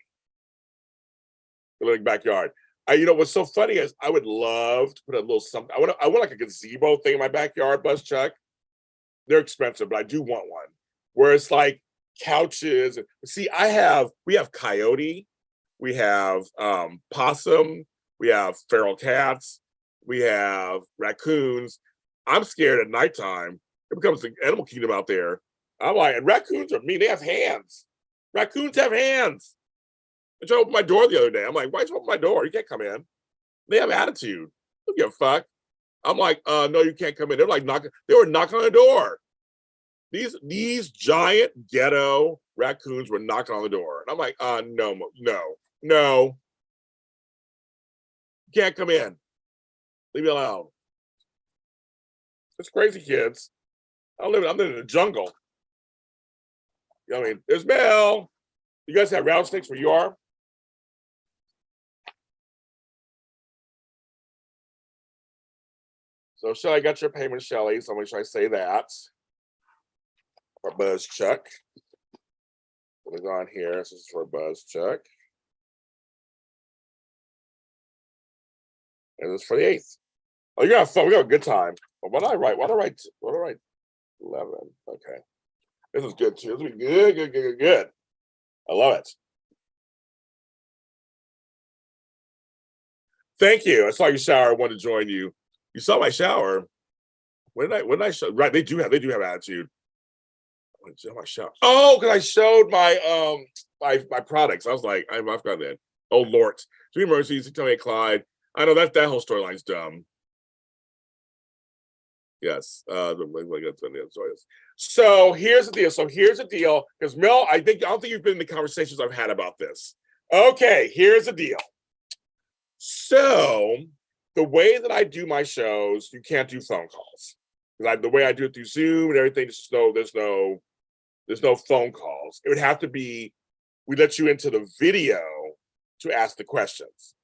the living backyard. What's so funny is I would love to put a little something. I want like a gazebo thing in my backyard, Buzz Chuck. They're expensive, but I do want one where it's like couches. See, we have coyote, we have possum, we have feral cats, we have raccoons. I'm scared at nighttime. It becomes an animal kingdom out there. I'm like, and raccoons are mean. They have hands. Raccoons have hands. I tried to open my door the other day. I'm like, why'd you open my door? You can't come in. They have attitude. Don't give a fuck. I'm like, no, you can't come in. They were knocking on the door. These giant ghetto raccoons were knocking on the door. And I'm like, no. You can't come in. Leave me alone. It's crazy, kids. I'm living in the jungle. You know what I mean? There's Mel. You guys have rattlesnakes where you are? So Shelly got your payment, Shelly. So I'm gonna try to say that. For Buzz Chuck. What is on here? This is for Buzz Chuck. And this is for the 8th. Oh, you got fun. We got a good time. Well, what did I write? 11. Okay. This is good too. This will be good. I love it. Thank you. I saw your shower. I wanted to join you. You saw my shower. When did I show? Right, they do have attitude. My shower. Oh, because I showed my my products. I was like, I've got that. Oh Lord. 3 emergencies, tell me Clyde. I know that whole storyline's dumb. Yes. So here's the deal. Because Mel, I don't think you've been in the conversations I've had about this. Okay, here's the deal. So the way that I do my shows, you can't do phone calls. Because the way I do it through Zoom and everything, there's no phone calls. It would have to be, we let you into the video to ask the questions.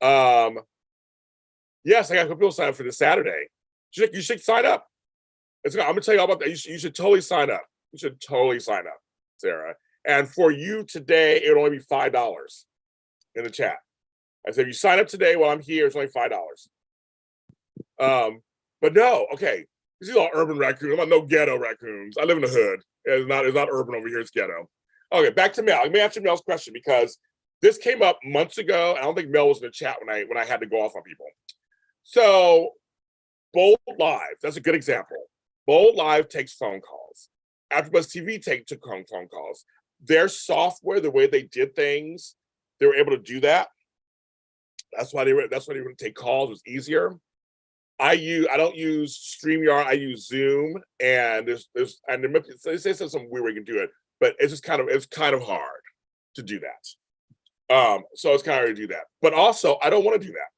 Yes, I got people sign up for this Saturday. You should sign up. I'm gonna tell you all about that. You should totally sign up. You should totally sign up, Sarah. And for you today, it would only be $5 in the chat. I said, if you sign up today while I'm here, it's only $5. But no, okay. This is all urban raccoons. I'm not no ghetto raccoons. I live in the hood. It's not urban over here. It's ghetto. Okay, back to Mel. Let me answer Mel's question because this came up months ago. I don't think Mel was in the chat when I had to go off on people. So Bold Live, that's a good example. Bold Live takes phone calls. AfterBuzz TV took phone calls. Their software, the way they did things, they were able to do that. That's why they were able to take calls. It was easier. I don't use StreamYard. I use Zoom, and they say some weird way you can do it, but it's kind of hard to do that. So it's kind of hard to do that. But also, I don't want to do that.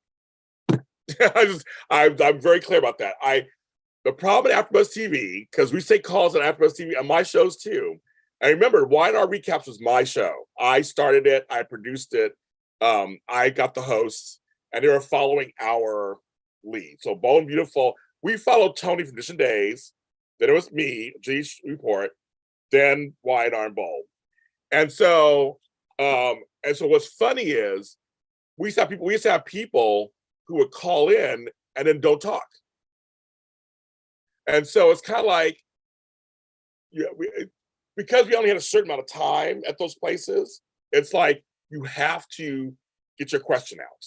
I'm very clear about that. The problem at AfterBuzz TV, because we take calls on AfterBuzz TV on my shows too. I remember Y&R Recaps was my show. I started it. I produced it. I got the hosts, and they were following our lead. So Bold and Beautiful, we followed Tony from Edition Days. Then it was me, G's Report. Then Y&R and Bold. And so what's funny is we used to have people who would call in and then don't talk. And so it's kind of like, because we only had a certain amount of time at those places, it's like you have to get your question out.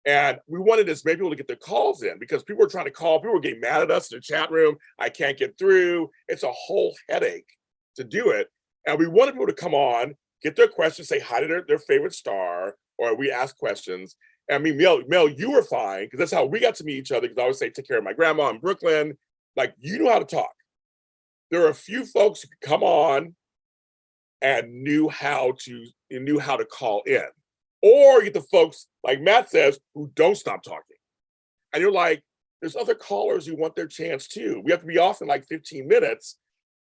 And we wanted as many people to get their calls in because people were trying to call, people were getting mad at us in the chat room. I can't get through. It's a whole headache to do it. And we wanted people to come on, get their questions, say hi to their favorite star, or we ask questions. And I mean, Mel, you were fine because that's how we got to meet each other. Because I always say, take care of my grandma in Brooklyn. Like, you know how to talk. There are a few folks who could come on and knew how to call in. Or you get the folks, like Matt says, who don't stop talking. And you're like, there's other callers who want their chance too. We have to be off in like 15 minutes.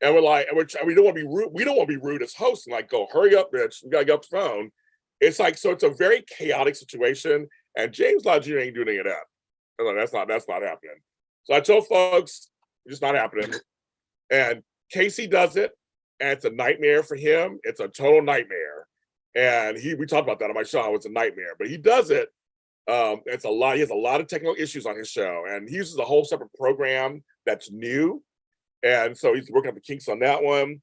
And we're like, we don't want to be rude. We don't want to be rude as hosts and like, go, hurry up, bitch. We got to get off the phone. It's like, so it's a very chaotic situation. And James Lott Jr. ain't doing any of that. Like, that's not happening. So I told folks, it's just not happening. And Casey does it. And it's a nightmare for him. It's a total nightmare. And we talked about that on my show. It's a nightmare, but he does it. It's a lot. He has a lot of technical issues on his show, and he uses a whole separate program that's new. And so he's working on the kinks on that one.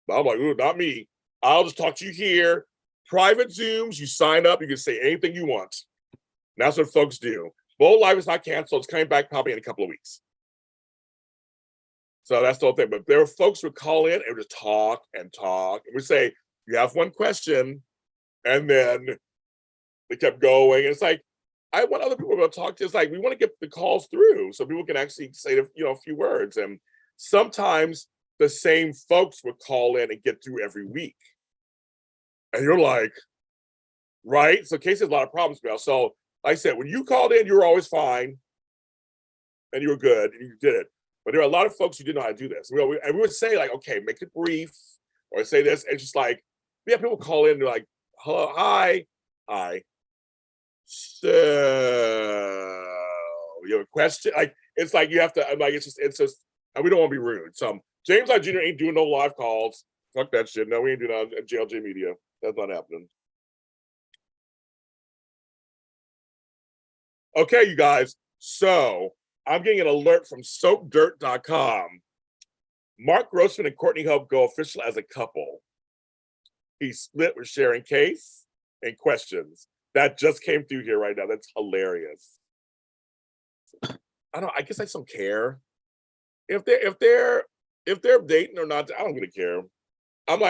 But I'm like, ooh, not me. I'll just talk to you here. Private Zooms, you sign up, you can say anything you want. And that's what folks do. Bold Live is not canceled. It's coming back probably in a couple of weeks. So that's the whole thing. But there were folks who would call in and would just talk and talk. And we say, you have one question. And then they kept going. And it's like, I want other people to talk to. It's like, we want to get the calls through so people can actually say, a few words. And sometimes the same folks would call in and get through every week. And you're like, right? So Casey has a lot of problems now. So like I said, when you called in, you were always fine. And you were good. And you did it. But there are a lot of folks who didn't know how to do this. And we would say, like, okay, make it brief. Or say this. And just like, we have people call in and they're like, hello, hi. So you have a question? Like, it's like you have to, I'm like, it's just, and we don't want to be rude. So James Lott Jr. ain't doing no live calls. Fuck that shit. No, we ain't doing that at JLJ Media. That's not happening. Okay, you guys. So I'm getting an alert from soapdirt.com. Mark Grossman and Courtney Hope go official as a couple. He split with Sharon Case and questions. That just came through here right now. That's hilarious. I guess I just don't care. If they're dating or not, I don't really care. I'm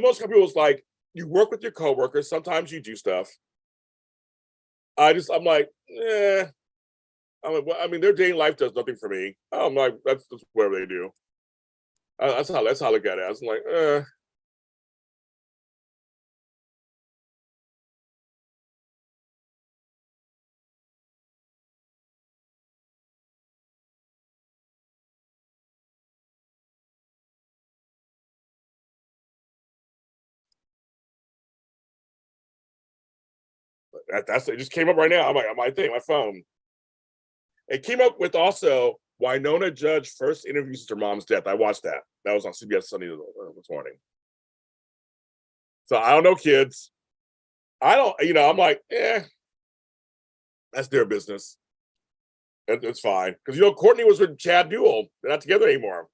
most people was like, you work with your coworkers, sometimes you do stuff. I'm like, eh. Their dating life does nothing for me. I'm like, that's just whatever they do. That's how I look at it. I was like, eh. It just came up right now. I'm like, on my thing, my phone. It came up with also Winona Judge first interviews her mom's death. I watched that. That was on CBS Sunday this morning. So I don't know, kids. I don't, I'm like, that's their business. It's fine. Because, Courtney was with Chad Newell. They're not together anymore.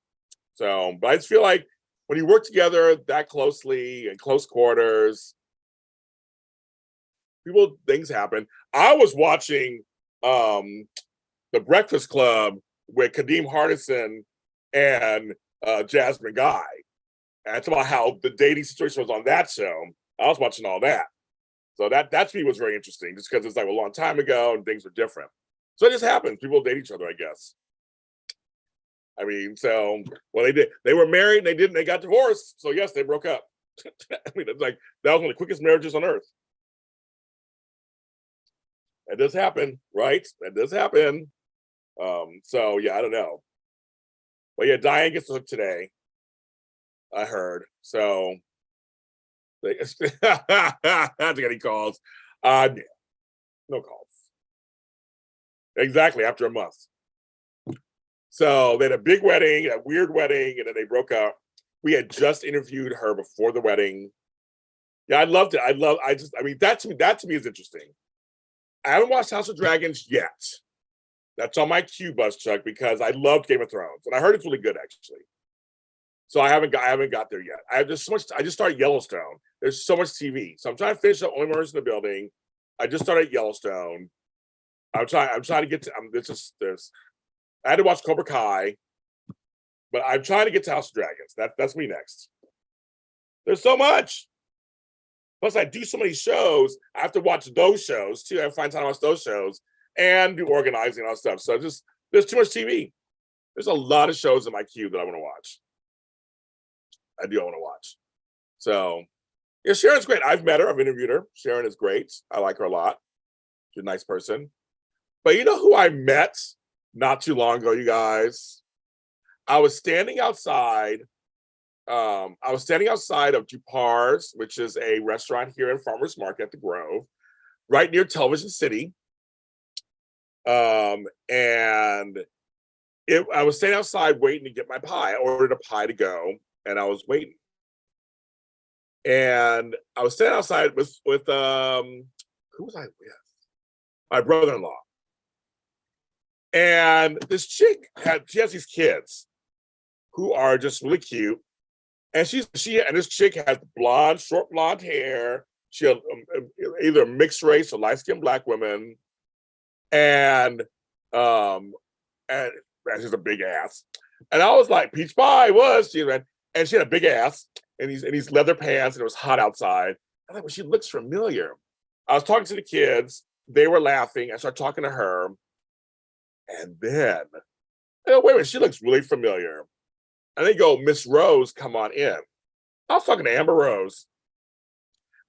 So, but I just feel like when you work together that closely in close quarters, things happen. I was watching The Breakfast Club with Kadeem Hardison and Jasmine Guy. And it's about how the dating situation was on that show. I was watching all that. So that to me was very interesting, just because it's like a long time ago and things were different. So it just happens. People date each other, I guess. They did. They were married and they got divorced. So yes, they broke up. It's like that was one of the quickest marriages on earth. It does happen, right? It does happen. So yeah, I don't know. But yeah, Diane gets to hook today. I heard. So they have to get any calls. No calls. Exactly, after a month. So they had a big wedding, a weird wedding, and then they broke up. We had just interviewed her before the wedding. Yeah, I loved it. That to me is interesting. I haven't watched House of Dragons yet. That's on my queue, bus, Chuck, because I loved Game of Thrones, and I heard it's really good, actually. So I haven't got there yet. I just started Yellowstone. There's so much TV, so I'm trying to finish up Only Murders in the Building. I just started Yellowstone. I'm trying to get to. I had to watch Cobra Kai, but I'm trying to get to House of Dragons. That's me next. There's so much. Plus, I do so many shows. I have to watch those shows too. I have to find time to watch those shows and do organizing and all that stuff. So there's too much TV. There's a lot of shows in my queue that I want to watch. I want to watch. So, yeah, Sharon's great. I've met her. I've interviewed her. Sharon is great. I like her a lot. She's a nice person. But you know who I met not too long ago, you guys? I was standing outside. I was standing outside of Dupar's, which is a restaurant here in Farmers Market at the Grove, right near Television City. And I was standing outside waiting to get my pie. I ordered a pie to go, and I was waiting. And I was standing outside with who was I with? My brother-in-law. And this chick she has these kids who are just really cute. And this chick has short blonde hair. She had either mixed race or light-skinned Black women. And she has a big ass. And I was like, peach pie was she, and she had a big ass and these leather pants, and it was hot outside. I'm like, well, she looks familiar. I was talking to the kids, they were laughing. I started talking to her, and then, wait a minute, she looks really familiar. And they go, Miss Rose, come on in. I was talking to Amber Rose.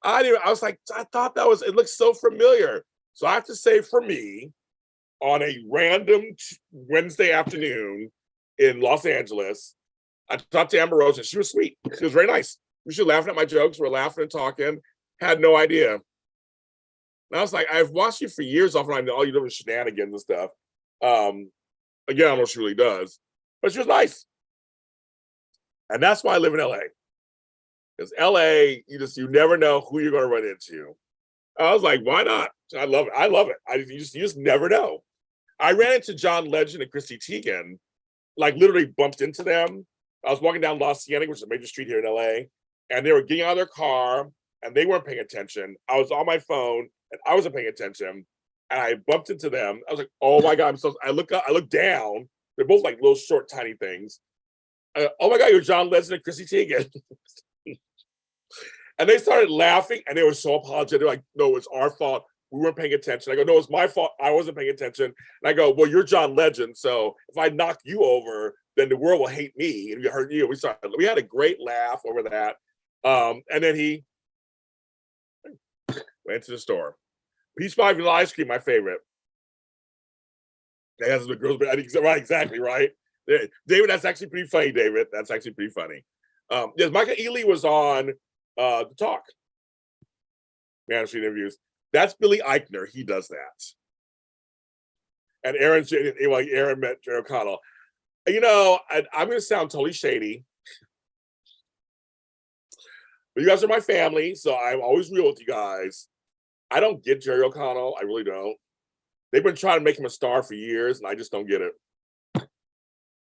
I was like, I thought it looks so familiar. So I have to say, for me, on a random Wednesday afternoon in Los Angeles, I talked to Amber Rose, and she was sweet. She was very nice. She was laughing at my jokes. We were laughing and talking. Had no idea. And I was like, I've watched you for years off and on all you different shenanigans and stuff. Again, I don't know if she really does, but she was nice. And that's why I live in LA. Because LA, you never know who you're going to run into. I was like, why not? I love it. You just never know. I ran into John Legend and Chrissy Teigen, like literally bumped into them. I was walking down La Cienega, which is a major street here in LA, and they were getting out of their car and they weren't paying attention. I was on my phone and I wasn't paying attention, and I bumped into them. I was like, oh my God, I look up, I look down. They're both like little short, tiny things. Oh my God, you're John Legend and Chrissy Teigen. And they started laughing, and they were so apologetic. They're like, no, it's our fault. We weren't paying attention. I go, no, it's my fault. I wasn't paying attention. And I go, well, you're John Legend, so if I knock you over, then the world will hate me, and we hurt you. We had a great laugh over that. And then he went to the store. Peach pie vanilla ice cream, my favorite. That has the girls, right? Exactly, right. David, that's actually pretty funny. David, that's actually pretty funny. Yes, Michael Ealy was on The Talk. Managing interviews. That's Billy Eichner. He does that. And Aaron met Jerry O'Connell. I'm going to sound totally shady, but you guys are my family, so I'm always real with you guys. I don't get Jerry O'Connell. I really don't. They've been trying to make him a star for years, and I just don't get it.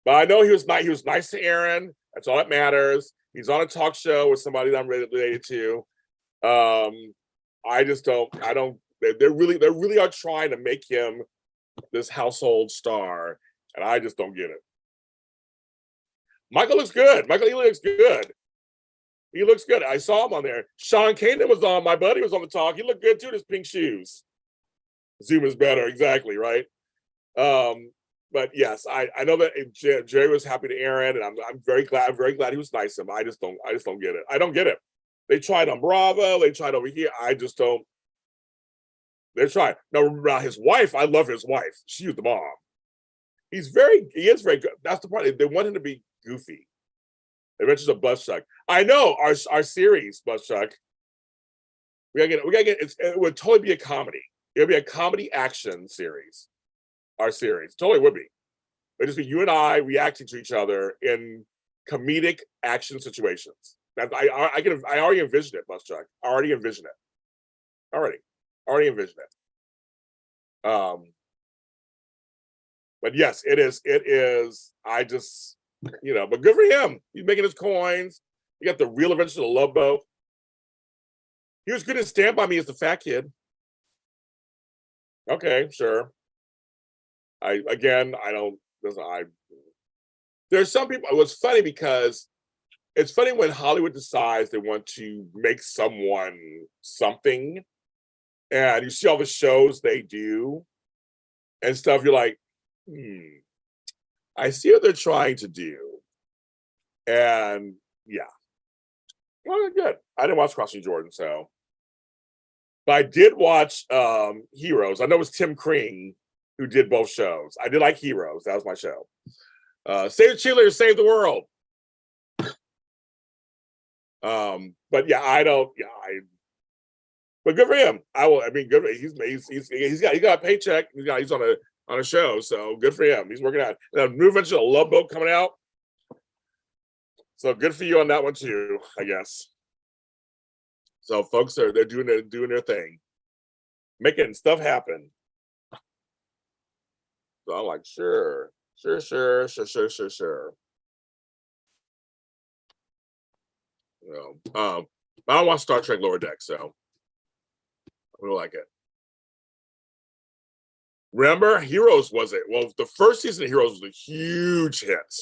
But I know he was nice. He was nice to Aaron. That's all that matters. He's on a talk show with somebody that I'm related to. I just don't. I don't. They really are trying to make him this household star, and I just don't get it. Michael looks good. Michael Ealy looks good. He looks good. I saw him on there. Sean Kanan was on. My buddy was on The Talk. He looked good too. His pink shoes. Zoom is better. Exactly right. But yes, I know that Jerry was happy to Aaron, and I'm very glad. I'm very glad he was nice to him. I just don't get it. I don't get it. They tried on Bravo. They tried over here. I just don't. They're trying. Now his wife. I love his wife. She was the mom. He is very good. That's the part. They want him to be goofy. Adventures of Buzzchuck. I know our series Buzzchuck. We gotta get. It would totally be a comedy. It would be a comedy action series. Our series totally would be. It'd just be you and I reacting to each other in comedic action situations. I already envision it, Buzzchuck. I already envision it. Already envision it. But yes, it is. It is. I just, but good for him. He's making his coins. He got the Real Adventures of the Love Boat. He was good at Stand By Me as the fat kid. Okay, sure. There's some people. It was funny because it's funny when Hollywood decides they want to make someone something, and you see all the shows they do and stuff. You're like, I see what they're trying to do. And yeah. Well, good. I didn't watch Crossing Jordan, so. But I did watch Heroes. I know it was Tim Kring who did both shows. I did like Heroes. That was my show. Save the Cheerleaders, Save the World. But yeah, but good for him. Good for him. He's got a paycheck. He's on a show, so good for him. He's working out. The new adventure of Love Boat coming out. So good for you on that one too, I guess. So folks they're doing their thing, making stuff happen. So I'm like, sure. You know, I don't watch Star Trek Lower Deck, so I don't like it. Remember, Heroes was it? Well, the first season of Heroes was a huge hit.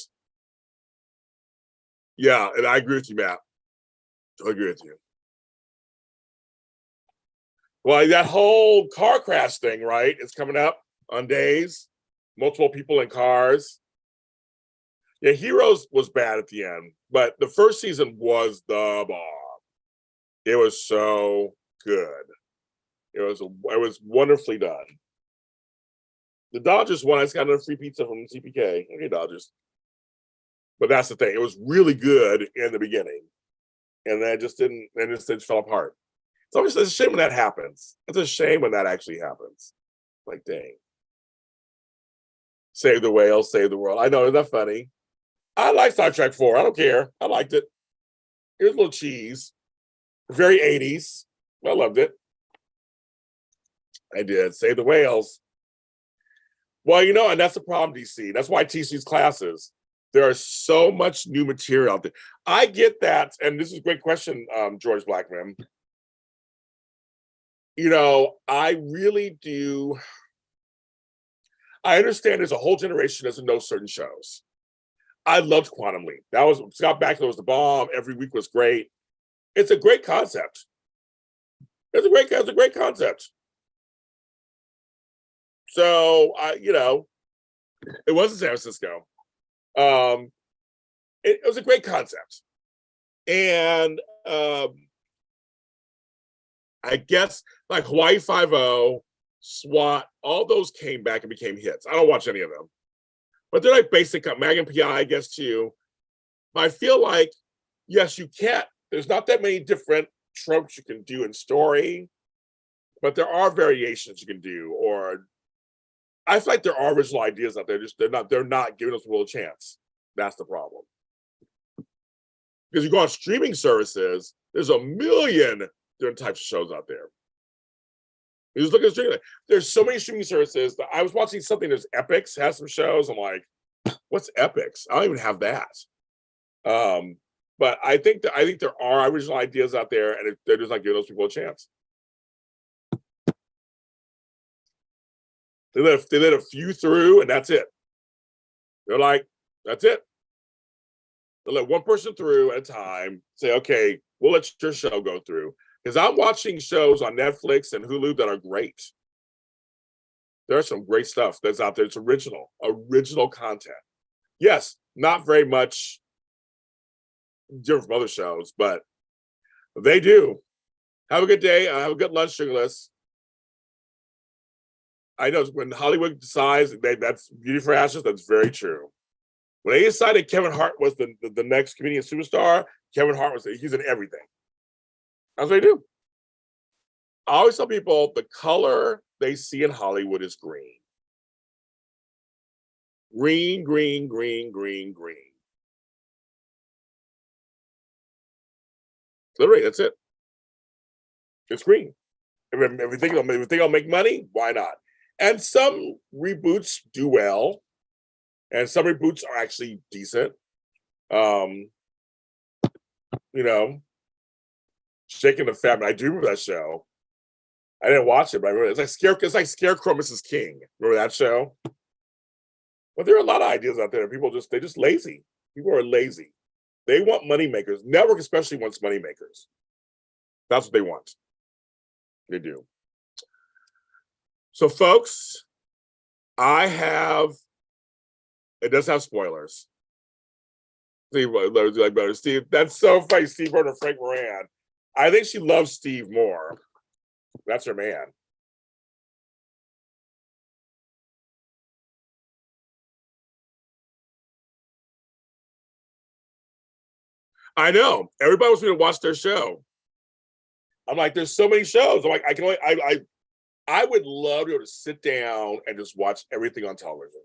Yeah, and I agree with you, Matt. I agree with you. Well, that whole car crash thing, right? It's coming up on days. Multiple people in cars. Yeah, Heroes was bad at the end, but the first season was the bomb. It was so good. It was wonderfully done. The Dodgers won. I just got another free pizza from CPK. Okay, Dodgers. But that's the thing. It was really good in the beginning, and then it just fell apart. It's a shame when that happens. It's a shame when that actually happens. Like, dang. Save the whales, save the world. I know, isn't that funny? I like Star Trek 4. I don't care. I liked it. It was a little cheese. Very 80s. I loved it. I did. Save the whales. Well, you know, and that's the problem, DC. That's why I teach these classes. There is so much new material out there. I get that, and this is a great question, George Blackman. You know, I really do. I understand there's a whole generation that doesn't know certain shows. I loved Quantum Leap. That was Scott Bakula was the bomb. Every week was great. It's a great concept. It's a great concept. So you know, it was in San Francisco. It was a great concept, and I guess like Hawaii Five-0, SWAT, all those came back and became hits. I don't watch any of them, but they're like basic Magnum PI, I guess, too. But I feel like, yes, you can't. There's not that many different tropes you can do in story, but there are variations you can do. Or I feel like there are original ideas out there. Just they're not giving us a real chance. That's the problem. Because you go on streaming services, there's a million different types of shows out there. You just look at streaming. There's so many streaming services. That I was watching something. There's Epix has some shows. I'm like, what's Epix? I don't even have that. But I think there are original ideas out there, and they're just not giving those people a chance. They let a few through, and that's it. They're like, that's it. They let one person through at a time. Say, okay, we'll let your show go through. Because I'm watching shows on Netflix and Hulu that are great. There's some great stuff that's out there. It's original content. Yes, not very much different from other shows, but they do. Have a good day. Have a good lunch, Sugarless. I know when Hollywood decides that's Beauty for Ashes, that's very true. When they decided Kevin Hart was the next comedian superstar, Kevin Hart he's in everything. That's what they do. I always tell people the color they see in Hollywood is green. Green, green, green, green, green. Literally, that's it. It's green. If we think it'll make money, why not? And some reboots do well, and some reboots are actually decent. You know, Shaking the Family. I do remember that show. I didn't watch it, but I remember it's like Scarecrow Mrs. King. Remember that show? But there are a lot of ideas out there. They're just lazy. People are lazy. They want money makers. Network especially wants money makers. That's what they want. They do. So, folks, it does have spoilers. Steve, that's so funny. Steve wrote to Frank Moran. I think she loves Steve more. That's her man. I know. Everybody wants me to watch their show. I'm like, there's so many shows. I'm like, I would love to be able to sit down and just watch everything on television.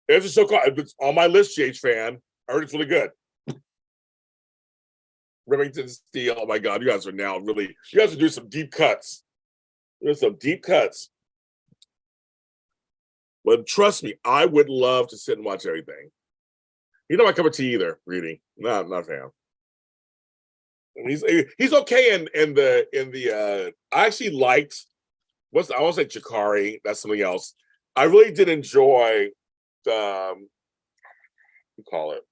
There's a show called, it's on my list, JH Fan. I heard it's really good. Remington Steele. Oh my God, you guys are now really, you guys are doing some deep cuts. There's some deep cuts. But trust me, I would love to sit and watch everything. You know my cup of tea either, reading. Not a fan. He's okay in the I actually liked I won't say Chikari, that's something else. I really did enjoy the we call it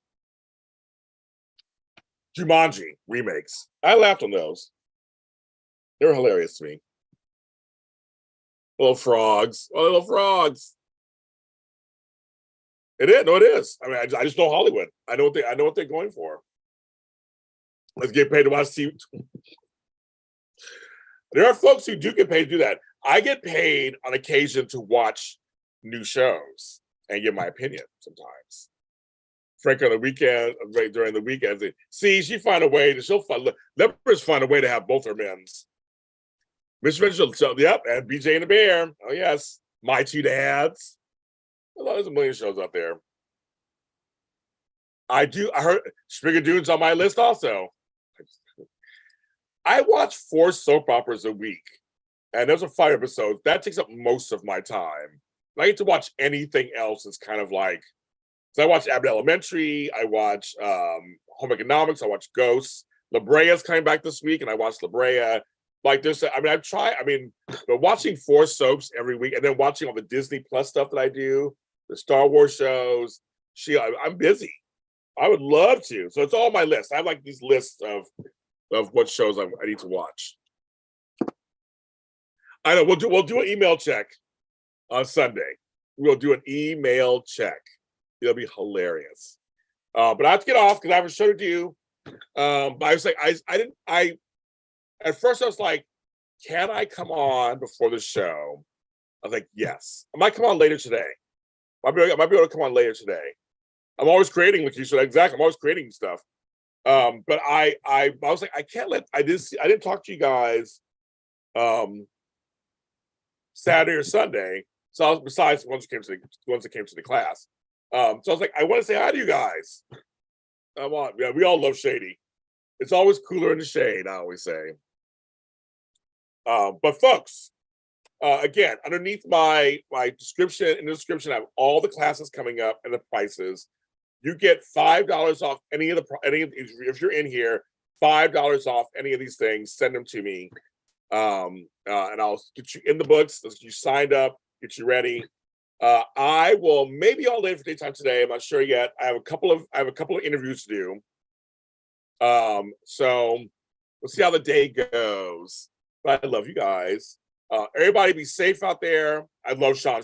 Jumanji remakes. I laughed on those. They were hilarious to me. Little frogs. Oh, little frogs. It is. No, it is. I mean, I just know Hollywood. I know what they're going for. Let's get paid to watch TV. There are folks who do get paid to do that. I get paid on occasion to watch new shows and give my opinion sometimes. Frank on the weekend, right during the weekends. See, she'll find a way Leopards find a way to have both her men's. Miss Mitchell, yep, and BJ and the Bear. Oh yes, My Two Dads. There's a million shows out there. I heard Sprigadoon's on my list also. I watch 4 soap operas a week, and those are 5 episodes. That takes up most of my time. I get to watch anything else. It's kind of like, so I watch Abbott Elementary. I watch Home Economics. I watch Ghosts. La Brea's coming back this week, and I watched La Brea. Like this, I mean, but watching 4 soaps every week, and then watching all the Disney Plus stuff that I do, the Star Wars shows. I'm busy. I would love to. So it's all on my list. I have like these lists of what shows I need to watch. I know we'll do an email check on Sunday. We'll do an email check. It'll be hilarious. But I have to get off because I have a show to do. But I was like, at first I was like, can I come on before the show? I was like, yes. I might come on later today. I might be able to come on later today. I'm always creating with you, so exactly. I'm always creating stuff. But I was like, I can't I didn't talk to you guys Saturday or Sunday. So besides the ones that came to the class. So I was like, I want to say hi to you guys. Yeah, we all love Shady. It's always cooler in the shade, I always say. But folks, again, underneath my description, in the description, I have all the classes coming up and the prices. You get $5 off if you're in here, $5 off any of these things. Send them to me, and I'll get you in the books. Get you signed up, get you ready. I will maybe all later for daytime today. I'm not sure yet. I have a couple of interviews to do. So we'll see how the day goes. But I love you guys. Everybody be safe out there. I love Sean